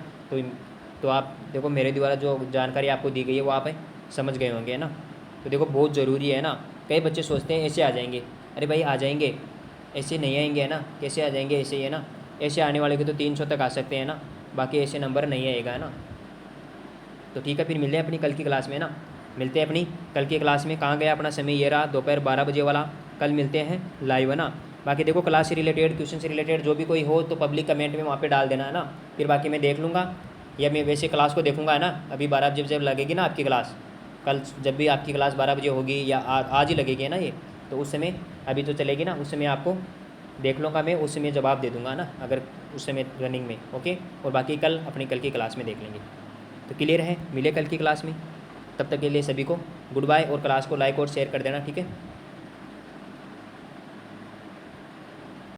तो आप देखो मेरे द्वारा जो जानकारी आपको दी गई है वो आप समझ गए होंगे, है ना। तो देखो बहुत ज़रूरी है ना। कई बच्चे सोचते हैं ऐसे आ जाएंगे, अरे भाई आ जाएंगे, ऐसे नहीं आएंगे, है ना। कैसे आ जाएंगे, ऐसे ही है ना। ऐसे आने वाले के तो 300 तक आ सकते हैं ना, बाकी ऐसे नंबर नहीं आएगा, है ना। तो ठीक है, फिर मिलते हैं अपनी कल की क्लास में ना। मिलते हैं अपनी कल की क्लास में। कहाँ गया अपना समय, ये रहा दोपहर 12 बजे वाला। कल मिलते हैं लाइव, है ना। बाकी देखो क्लास से रिलेटेड, क्वेश्चन से रिलेटेड जो भी कोई हो तो पब्लिक कमेंट में वहाँ पे डाल देना, है ना। फिर बाकी मैं देख लूँगा, या मैं वैसे क्लास को देखूँगा, है ना। अभी 12 बजे जब लगेगी ना आपकी क्लास, कल जब भी आपकी क्लास 12 बजे होगी या आज ही लगेगी, है ना ये, तो उस समय अभी तो चलेगी ना, उस समय आपको देख लूँगा मैं, उस समय जवाब दे दूँगा ना, अगर उस समय रनिंग में, ओके। और बाकी कल अपनी कल की क्लास में देख लेंगे। तो क्लियर है, मिले कल की क्लास में। तब तक के लिए सभी को गुड बाय, और क्लास को लाइक और शेयर कर देना, ठीक है।